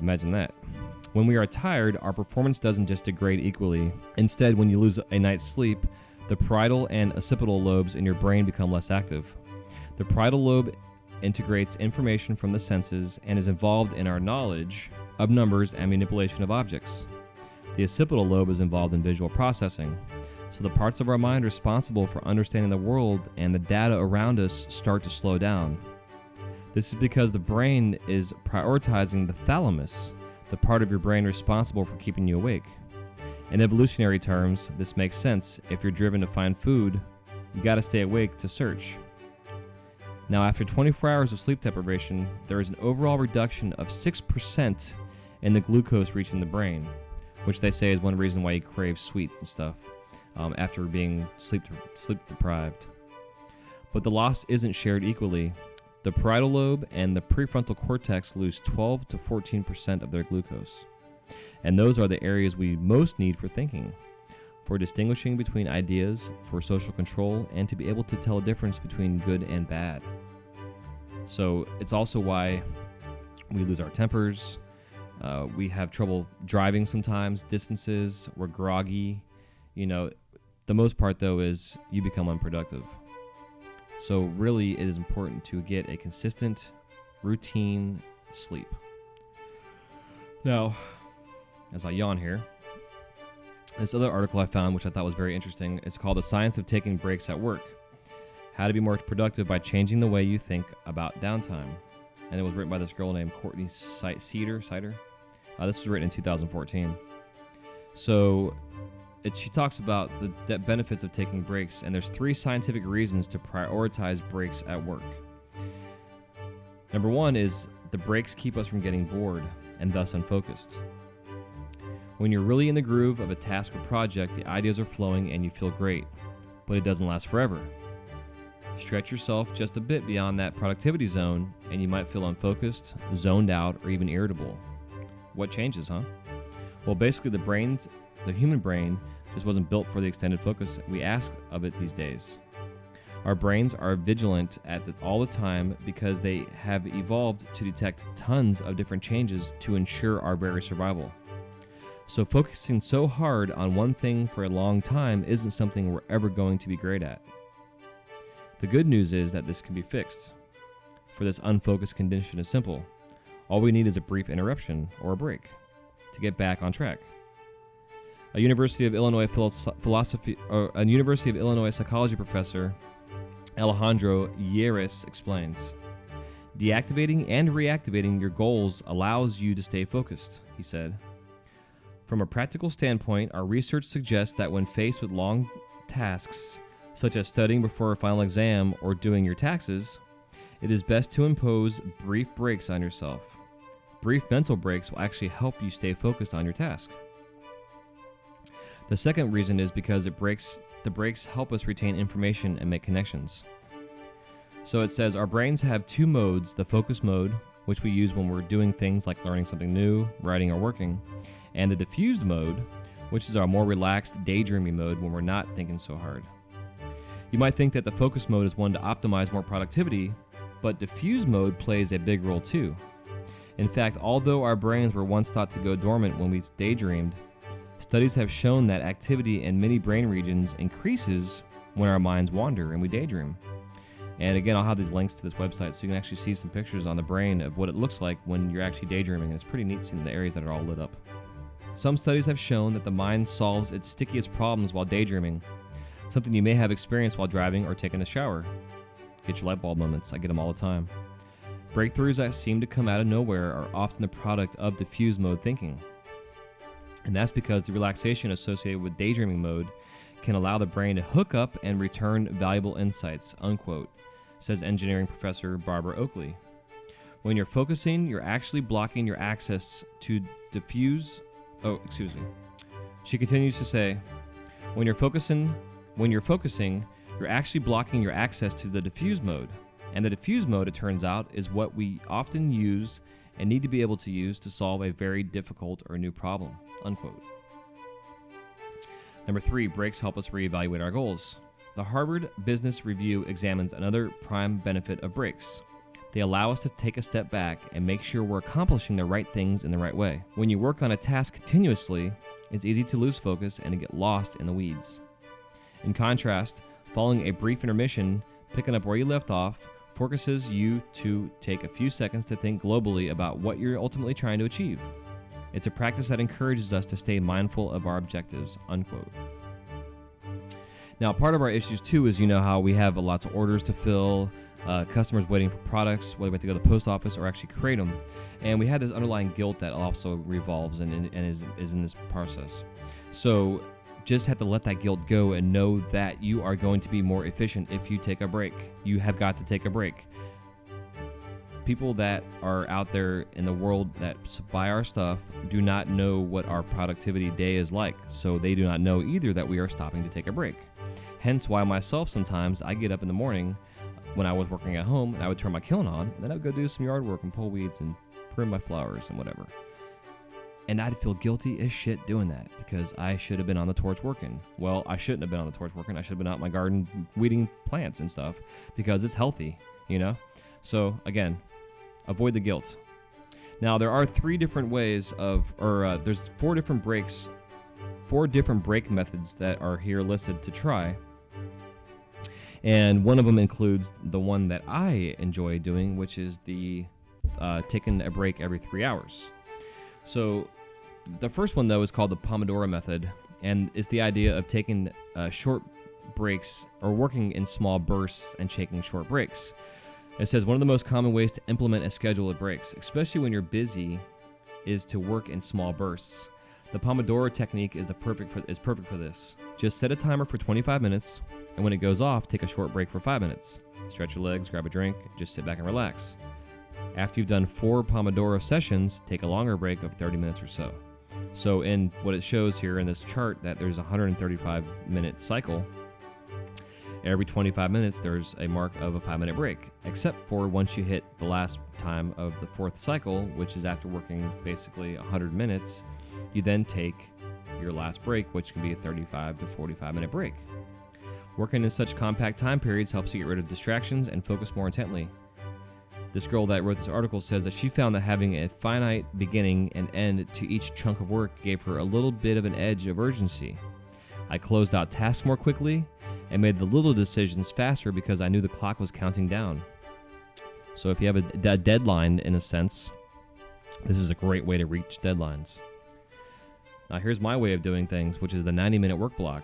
Imagine that. When we are tired, our performance doesn't just degrade equally. Instead, when you lose a night's sleep, the parietal and occipital lobes in your brain become less active. The parietal lobe integrates information from the senses and is involved in our knowledge of numbers and manipulation of objects. The occipital lobe is involved in visual processing. So the parts of our mind responsible for understanding the world and the data around us start to slow down. This is because the brain is prioritizing the thalamus, the part of your brain responsible for keeping you awake. In evolutionary terms, this makes sense. If you're driven to find food, you got to stay awake to search. Now, after 24 hours of sleep deprivation, there is an overall reduction of 6% in the glucose reaching the brain, which they say is one reason why you crave sweets and stuff. After being sleep deprived. But the loss isn't shared equally. The parietal lobe and the prefrontal cortex lose 12 to 14% of their glucose. And those are the areas we most need for thinking, for distinguishing between ideas, for social control, and to be able to tell a difference between good and bad. So it's also why we lose our tempers, we have trouble driving sometimes, distances, we're groggy. The most part, though, is you become unproductive. So really, it is important to get a consistent, routine sleep. Now, as I yawn here, this other article I found, which I thought was very interesting, it's called The Science of Taking Breaks at Work. How to be more productive by changing the way you think about downtime. And it was written by this girl named Courtney Cider. This was written in 2014. So she talks about the benefits of taking breaks, and there's 3 scientific reasons to prioritize breaks at work. Number 1 is the breaks keep us from getting bored and thus unfocused. When you're really in the groove of a task or project, the ideas are flowing and you feel great, but it doesn't last forever. Stretch yourself just a bit beyond that productivity zone, and you might feel unfocused, zoned out, or even irritable. What changes, huh? Well, basically the human brain just wasn't built for the extended focus we ask of it these days. Our brains are vigilant all the time because they have evolved to detect tons of different changes to ensure our very survival. So focusing so hard on one thing for a long time isn't something we're ever going to be great at. The good news is that this can be fixed. For this unfocused condition is simple. All we need is a brief interruption or a break to get back on track. A University of Illinois psychology professor, Alejandro Lleras, explains, "Deactivating and reactivating your goals allows you to stay focused," he said. From a practical standpoint, our research suggests that when faced with long tasks, such as studying before a final exam or doing your taxes, it is best to impose brief breaks on yourself. Brief mental breaks will actually help you stay focused on your task. The second reason is because the breaks help us retain information and make connections. So it says our brains have 2 modes, the focus mode, which we use when we're doing things like learning something new, writing, or working, and the diffused mode, which is our more relaxed, daydreaming mode when we're not thinking so hard. You might think that the focus mode is one to optimize more productivity, but diffuse mode plays a big role too. In fact, although our brains were once thought to go dormant when we daydreamed, studies have shown that activity in many brain regions increases when our minds wander and we daydream. And again, I'll have these links to this website so you can actually see some pictures on the brain of what it looks like when you're actually daydreaming, and it's pretty neat seeing the areas that are all lit up. Some studies have shown that the mind solves its stickiest problems while daydreaming. something you may have experienced while driving or taking a shower. Get your light bulb moments. I get them all the time. Breakthroughs that seem to come out of nowhere are often the product of diffuse mode thinking. And that's because the relaxation associated with daydreaming mode can allow the brain to hook up and return valuable insights, unquote, says engineering professor Barbara Oakley. When you're focusing, you're actually blocking your access to diffuse... She continues to say, when you're focusing, you're actually blocking your access to the diffuse mode. And the diffuse mode, it turns out, is what we often use and need to be able to use to solve a very difficult or new problem, unquote. Number 3, breaks help us reevaluate our goals. The Harvard Business Review examines another prime benefit of breaks. They allow us to take a step back and make sure we're accomplishing the right things in the right way. When you work on a task continuously, it's easy to lose focus and to get lost in the weeds. In contrast, following a brief intermission, picking up where you left off, focuses you to take a few seconds to think globally about what you're ultimately trying to achieve. It's a practice that encourages us to stay mindful of our objectives, unquote. Now, part of our issues, too, is how we have lots of orders to fill, customers waiting for products, whether we have to go to the post office or actually create them. And we have this underlying guilt that also revolves and is in this process. So just have to let that guilt go and know that you are going to be more efficient if you take a break. You have got to take a break. People that are out there in the world that buy our stuff do not know what our productivity day is like. So they do not know either that we are stopping to take a break. Hence why myself sometimes I get up in the morning when I was working at home and I would turn my kiln on and then I would go do some yard work and pull weeds and prune my flowers and whatever. And I'd feel guilty as shit doing that because I should have been on the torch working. Well, I shouldn't have been on the torch working. I should have been out in my garden weeding plants and stuff because it's healthy, So, again, avoid the guilt. Now, there are 3 different ways there's 4 different breaks, 4 different break methods that are here listed to try. And one of them includes the one that I enjoy doing, which is the taking a break every 3 hours. So the first one, though, is called the Pomodoro method, and it's the idea of taking short breaks or working in small bursts and taking short breaks. It says one of the most common ways to implement a schedule of breaks, especially when you're busy, is to work in small bursts. The Pomodoro technique is perfect for this. Just set a timer for 25 minutes, and when it goes off, take a short break for 5 minutes. Stretch your legs, grab a drink, just sit back and relax. After you've done 4 Pomodoro sessions, take a longer break of 30 minutes or so. So in what it shows here in this chart that there's a 135-minute cycle. Every 25 minutes, there's a mark of a 5-minute break, except for once you hit the last time of the 4th cycle, which is after working basically 100 minutes, you then take your last break, which can be a 35 to 45-minute break. Working in such compact time periods helps you get rid of distractions and focus more intently. This girl that wrote this article says that she found that having a finite beginning and end to each chunk of work gave her a little bit of an edge of urgency. I closed out tasks more quickly and made the little decisions faster because I knew the clock was counting down. So if you have a deadline, in a sense, this is a great way to reach deadlines. Now here's my way of doing things, which is the 90-minute work block.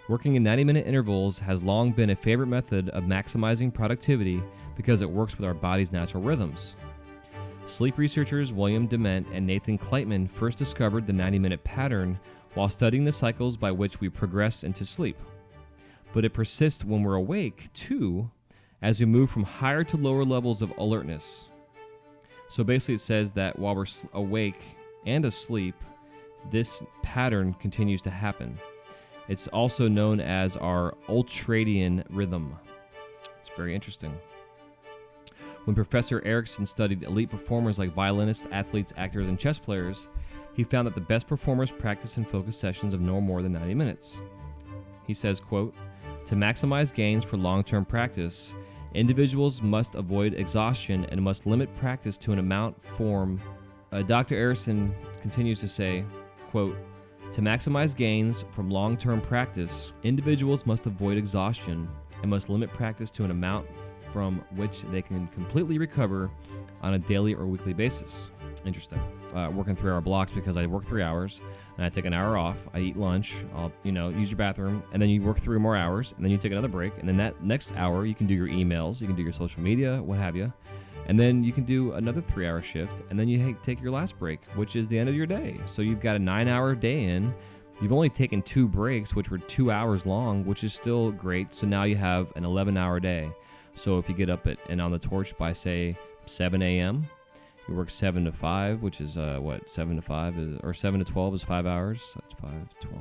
Working in 90-minute intervals has long been a favorite method of maximizing productivity because it works with our body's natural rhythms. Sleep researchers William Dement and Nathan Kleitman first discovered the 90-minute pattern while studying the cycles by which we progress into sleep. But it persists when we're awake, too, as we move from higher to lower levels of alertness. So basically it says that while we're awake and asleep, this pattern continues to happen. It's also known as our ultradian rhythm. It's very interesting. When Professor Erickson studied elite performers like violinists, athletes, actors, and chess players, he found that the best performers practice and focus sessions of no more than 90 minutes. He says, quote, "To maximize gains for long-term practice, individuals must avoid exhaustion and must limit practice to an amount form." Dr. Erickson continues to say, quote, "To maximize gains from long-term practice, individuals must avoid exhaustion and must limit practice to an amount from which they can completely recover on a daily or weekly basis." Interesting. Working 3-hour blocks because I work 3 hours and I take an hour off. I eat lunch. I'll, use your bathroom, and then you work 3 more hours, and then you take another break, and then that next hour you can do your emails, you can do your social media, what have you, and then you can do another 3-hour shift, and then you take your last break, which is the end of your day. So you've got a 9-hour day in. You've only taken 2 breaks, which were 2 hours long, which is still great. So now you have an 11-hour day. So if you get up and on the torch by, say, 7 a.m., you work 7 to 5, which is 7 to 5 is, or 7 to 12 is 5 hours. That's 5, 12.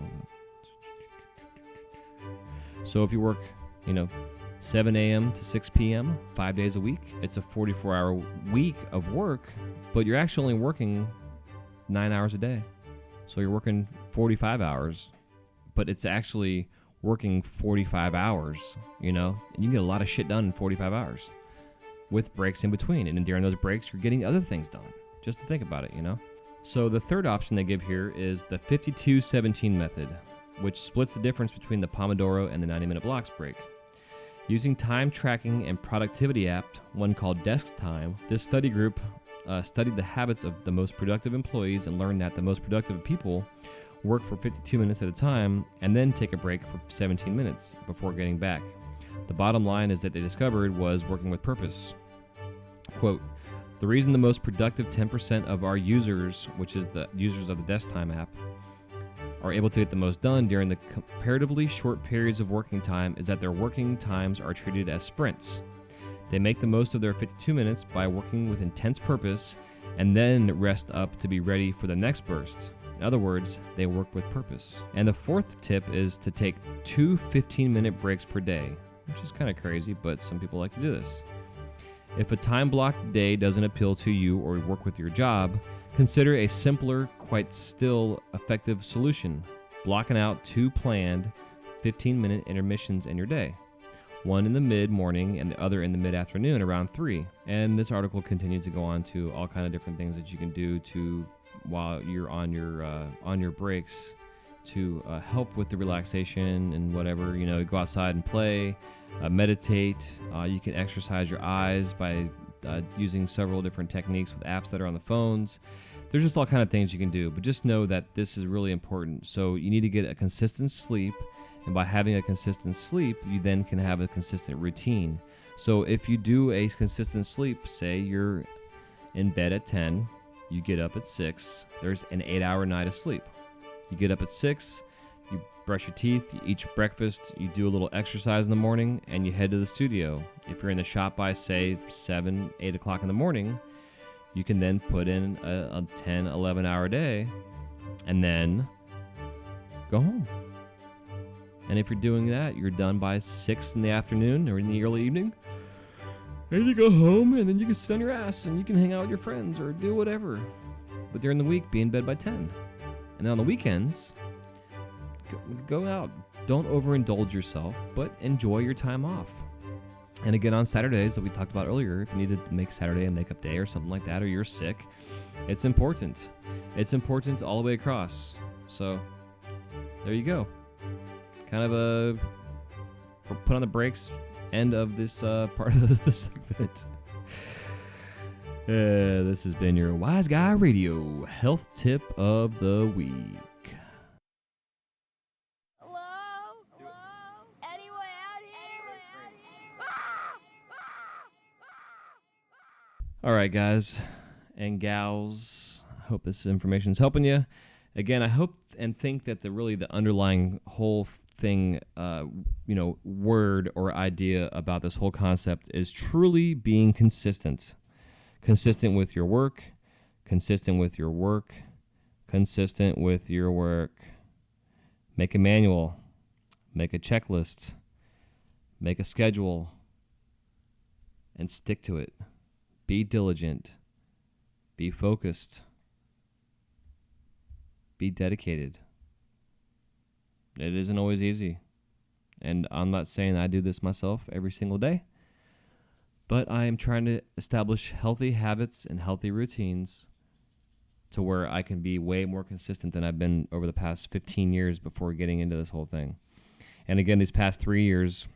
So if you work, 7 a.m. to 6 p.m., 5 days a week, it's a 44-hour week of work, but you're actually only working 9 hours a day. So you're working 45 hours, but it's actually working 45 hours, and you get a lot of shit done in 45 hours. With breaks in between. And during those breaks, you're getting other things done. Just to think about it, So the third option they give here is the 52-17 method, which splits the difference between the Pomodoro and the 90-minute blocks break. Using time tracking and productivity app, one called Desk Time, this study group studied the habits of the most productive employees and learned that the most productive people work for 52 minutes at a time and then take a break for 17 minutes before getting back. The bottom line is that they discovered was working with purpose. Quote, the reason the most productive 10% of our users, which is the users of the Desk Time app, are able to get the most done during the comparatively short periods of working time is that their working times are treated as sprints. They make the most of their 52 minutes by working with intense purpose and then rest up to be ready for the next burst. In other words, they work with purpose. And the fourth tip is to take 2 15-minute breaks per day, which is kind of crazy, but some people like to do this. If a time-blocked day doesn't appeal to you or work with your job, consider a simpler, quite still effective solution. Blocking out 2 planned 15-minute intermissions in your day. One in the mid-morning and the other in the mid-afternoon around 3. And this article continues to go on to all kind of different things that you can do while you're on your breaks to help with the relaxation and whatever. Go outside and play, meditate. You can exercise your eyes by using several different techniques with apps that are on the phones. There's just all kind of things you can do, but just know that this is really important. So you need to get a consistent sleep, and by having a consistent sleep, you then can have a consistent routine. So if you do a consistent sleep, say you're in bed at 10, you get up at 6, there's an 8-hour night of sleep. You get up at 6, you brush your teeth, you eat your breakfast, you do a little exercise in the morning, and you head to the studio. If you're in the shop by, say, 7, 8 o'clock in the morning, you can then put in a 10, 11-hour day and then go home. And if you're doing that, you're done by 6 in the afternoon or in the early evening. And you go home, and then you can sit on your ass, and you can hang out with your friends or do whatever. But during the week, be in bed by 10. And then on the weekends, go out. Don't overindulge yourself, but enjoy your time off. And again, on Saturdays that we talked about earlier, if you need to make Saturday a makeup day or something like that, or you're sick, it's important. It's important all the way across. So there you go. Kind of put on the brakes end of this part of the segment. This has been your Wise Guy Radio Health Tip of the Week. Hello? Anyone out here? All right, guys and gals, I hope this information is helping you. Again, I hope and think that the underlying whole thing, word or idea about this whole concept is truly being consistent. Consistent with your work, consistent with your work, consistent with your work. Make a manual, make a checklist, make a schedule, and stick to it. Be diligent, be focused, be dedicated. It isn't always easy. And I'm not saying I do this myself every single day, but I am trying to establish healthy habits and healthy routines to where I can be way more consistent than I've been over the past 15 years before getting into this whole thing. And again, these past 3 years,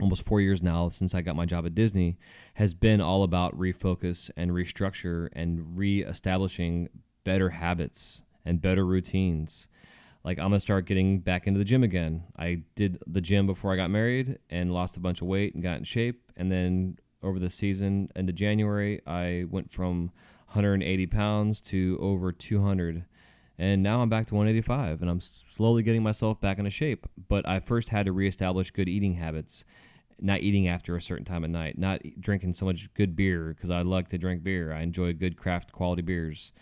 almost 4 years now since I got my job at Disney, has been all about refocus and restructure and reestablishing better habits and better routines. Like, I'm going to start getting back into the gym again. I did the gym before I got married and lost a bunch of weight and got in shape. And then over the season into January, I went from 180 pounds to over 200. And now I'm back to 185, and I'm slowly getting myself back into shape. But I first had to reestablish good eating habits, not eating after a certain time at night, not drinking so much good beer, because I like to drink beer. I enjoy good craft quality beers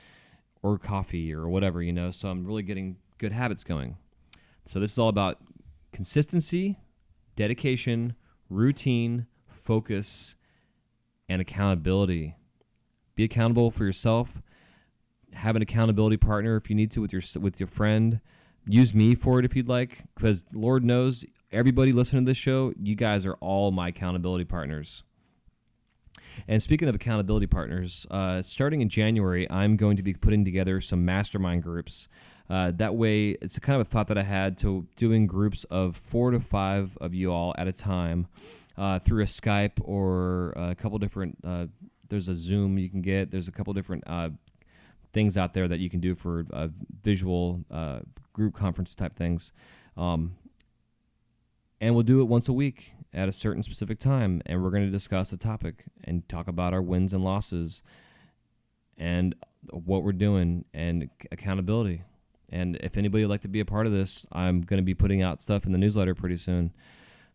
or coffee or whatever, so I'm really getting good habits going. So this is all about consistency, dedication, routine, focus, and accountability. Be accountable for yourself. Have an accountability partner if you need to with your friend. Use me for it if you'd like, because Lord knows, everybody listening to this show, you guys are all my accountability partners. And speaking of accountability partners, starting in January, I'm going to be putting together some mastermind groups. That way, it's a kind of a thought that I had to doing groups of 4 to 5 of you all at a time through a Skype or a couple different, there's a Zoom you can get. There's a couple different things out there that you can do for visual group conference type things. And we'll do it once a week at a certain specific time, and we're going to discuss the topic and talk about our wins and losses and what we're doing and accountability. And if anybody would like to be a part of this, I'm going to be putting out stuff in the newsletter pretty soon.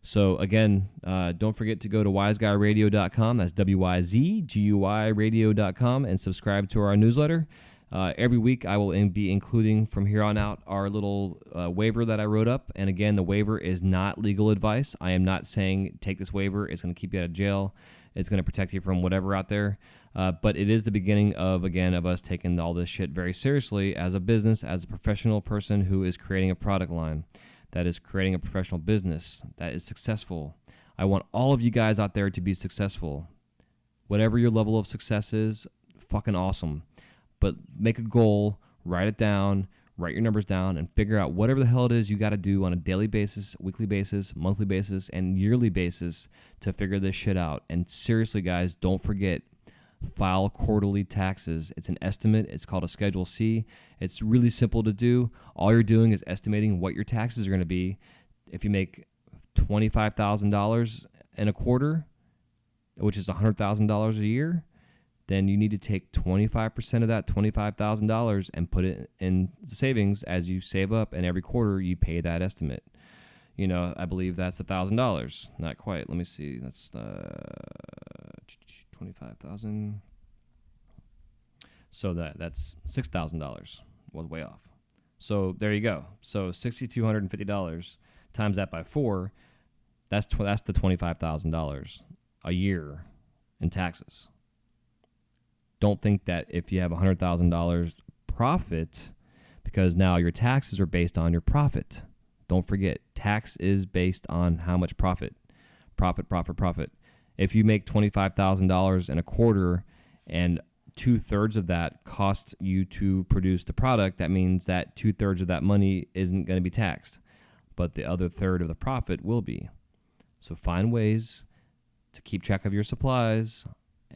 So again, don't forget to go to wiseguyradio.com. That's WYZGUI radio.com, and subscribe to our newsletter. Every week I will be including from here on out our little waiver that I wrote up. And again, the waiver is not legal advice. I am not saying take this waiver. It's going to keep you out of jail. It's going to protect you from whatever out there. But it is the beginning of us taking all this shit very seriously as a business, as a professional person who is creating a product line, that is creating a professional business that is successful. I want all of you guys out there to be successful. Whatever your level of success is, fucking awesome. But make a goal, write it down, write your numbers down, and figure out whatever the hell it is you got to do on a daily basis, weekly basis, monthly basis, and yearly basis to figure this shit out. And seriously, guys, don't forget, file quarterly taxes. It's an estimate. It's called a Schedule C. It's really simple to do. All you're doing is estimating what your taxes are going to be. If you make $25,000 in a quarter, which is $100,000 a year, then you need to take 25% of that $25,000 and put it in the savings as you save up, and every quarter you pay that estimate. I believe that's $1,000. Not quite. Let me see. That's 25,000. So that's $6,000. Was way off. So there you go. So $6,250 times that by 4. That's the $25,000 a year in taxes. Don't think that if you have $100,000 profit, because now your taxes are based on your profit. Don't forget, tax is based on how much profit. Profit. If you make $25,000 in a quarter and 2/3 of that costs you to produce the product, that means that 2/3 of that money isn't going to be taxed, but the other third of the profit will be. So find ways to keep track of your supplies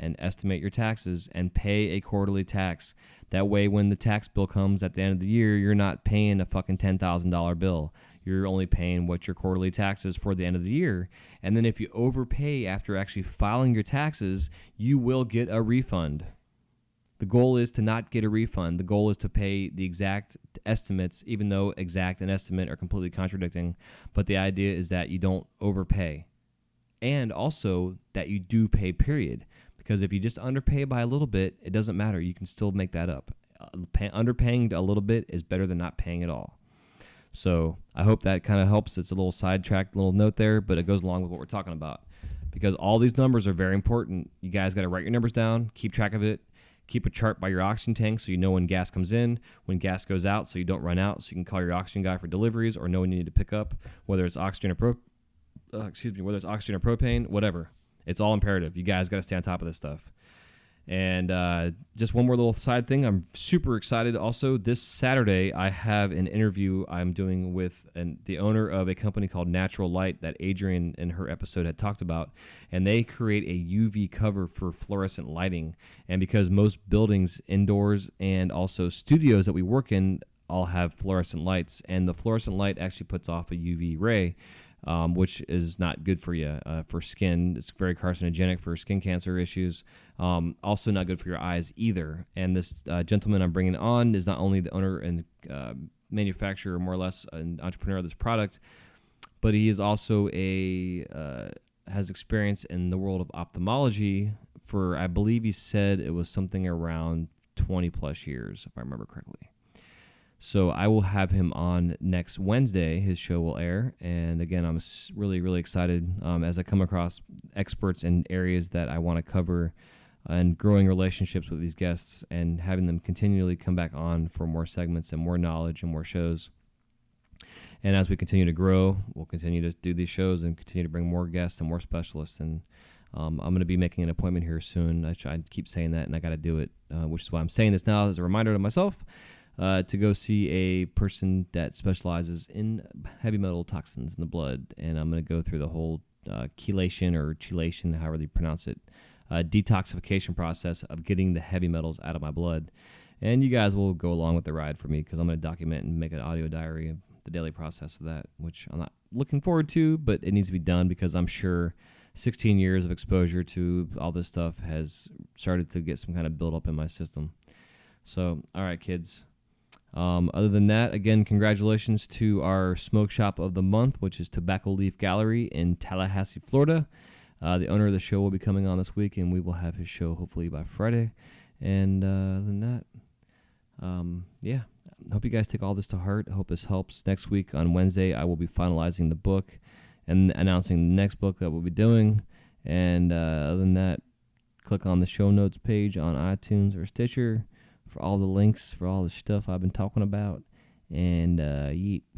and estimate your taxes and pay a quarterly tax. That way, when the tax bill comes at the end of the year, you're not paying a fucking $10,000 bill. You're only paying what your quarterly tax is for the end of the year. And then if you overpay after actually filing your taxes, you will get a refund. The goal is to not get a refund. The goal is to pay the exact estimates, even though exact and estimate are completely contradicting. But the idea is that you don't overpay. And also that you do pay, period. Because if you just underpay by a little bit, it doesn't matter. You can still make that up. Underpaying a little bit is better than not paying at all. So I hope that kind of helps. It's a little sidetracked little note there, but it goes along with what we're talking about. Because all these numbers are very important. You guys got to write your numbers down, keep track of it, keep a chart by your oxygen tank so you know when gas comes in, when gas goes out so you don't run out, so you can call your oxygen guy for deliveries or know when you need to pick up, whether it's oxygen or propane, whatever. It's all imperative. You guys got to stay on top of this stuff. And just one more little side thing. I'm super excited. Also, this Saturday, I have an interview I'm doing with the owner of a company called Natural Light that Adrian in her episode had talked about. And they create a UV cover for fluorescent lighting. And because most buildings indoors and also studios that we work in all have fluorescent lights, and the fluorescent light actually puts off a UV ray, which is not good for you, for skin. It's very carcinogenic for skin cancer issues. Also not good for your eyes either. And this gentleman I'm bringing on is not only the owner and manufacturer, more or less, an entrepreneur of this product, but he is also has experience in the world of ophthalmology for, I believe he said it was something around 20 plus years, if I remember correctly. So I will have him on next Wednesday. His show will air. And again, I'm really, really excited as I come across experts in areas that I want to cover and growing relationships with these guests and having them continually come back on for more segments and more knowledge and more shows. And as we continue to grow, we'll continue to do these shows and continue to bring more guests and more specialists. And I'm going to be making an appointment here soon. I keep saying that, and I got to do it, which is why I'm saying this now as a reminder to myself. To go see a person that specializes in heavy metal toxins in the blood. And I'm going to go through the whole chelation or chelation, however you pronounce it, detoxification process of getting the heavy metals out of my blood. And you guys will go along with the ride for me because I'm going to document and make an audio diary of the daily process of that, which I'm not looking forward to, but it needs to be done because I'm sure 16 years of exposure to all this stuff has started to get some kind of buildup in my system. So, all right, kids. Other than that, again, congratulations to our smoke shop of the month, which is Tobacco Leaf Gallery in Tallahassee, Florida. The owner of the show will be coming on this week, and we will have his show hopefully by Friday. And other than that, I hope you guys take all this to heart. I hope this helps. Next week on Wednesday, I will be finalizing the book and announcing the next book that we'll be doing. And other than that, click on the show notes page on iTunes or Stitcher for all the links for all the stuff I've been talking about. And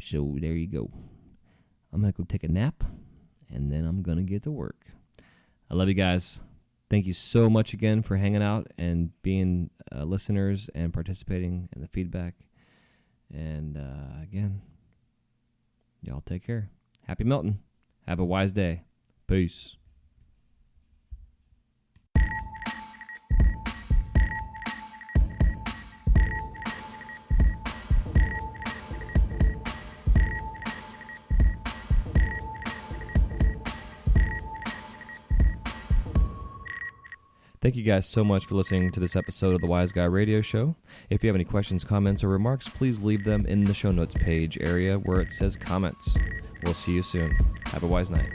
so there you go. I'm going to go take a nap, and then I'm going to get to work. I love you guys. Thank you so much again for hanging out and being listeners and participating in the feedback. And again, y'all take care. Happy melting. Have a wise day. Peace. Thank you guys so much for listening to this episode of the Wise Guy Radio Show. If you have any questions, comments, or remarks, please leave them in the show notes page area where it says comments. We'll see you soon. Have a wise night.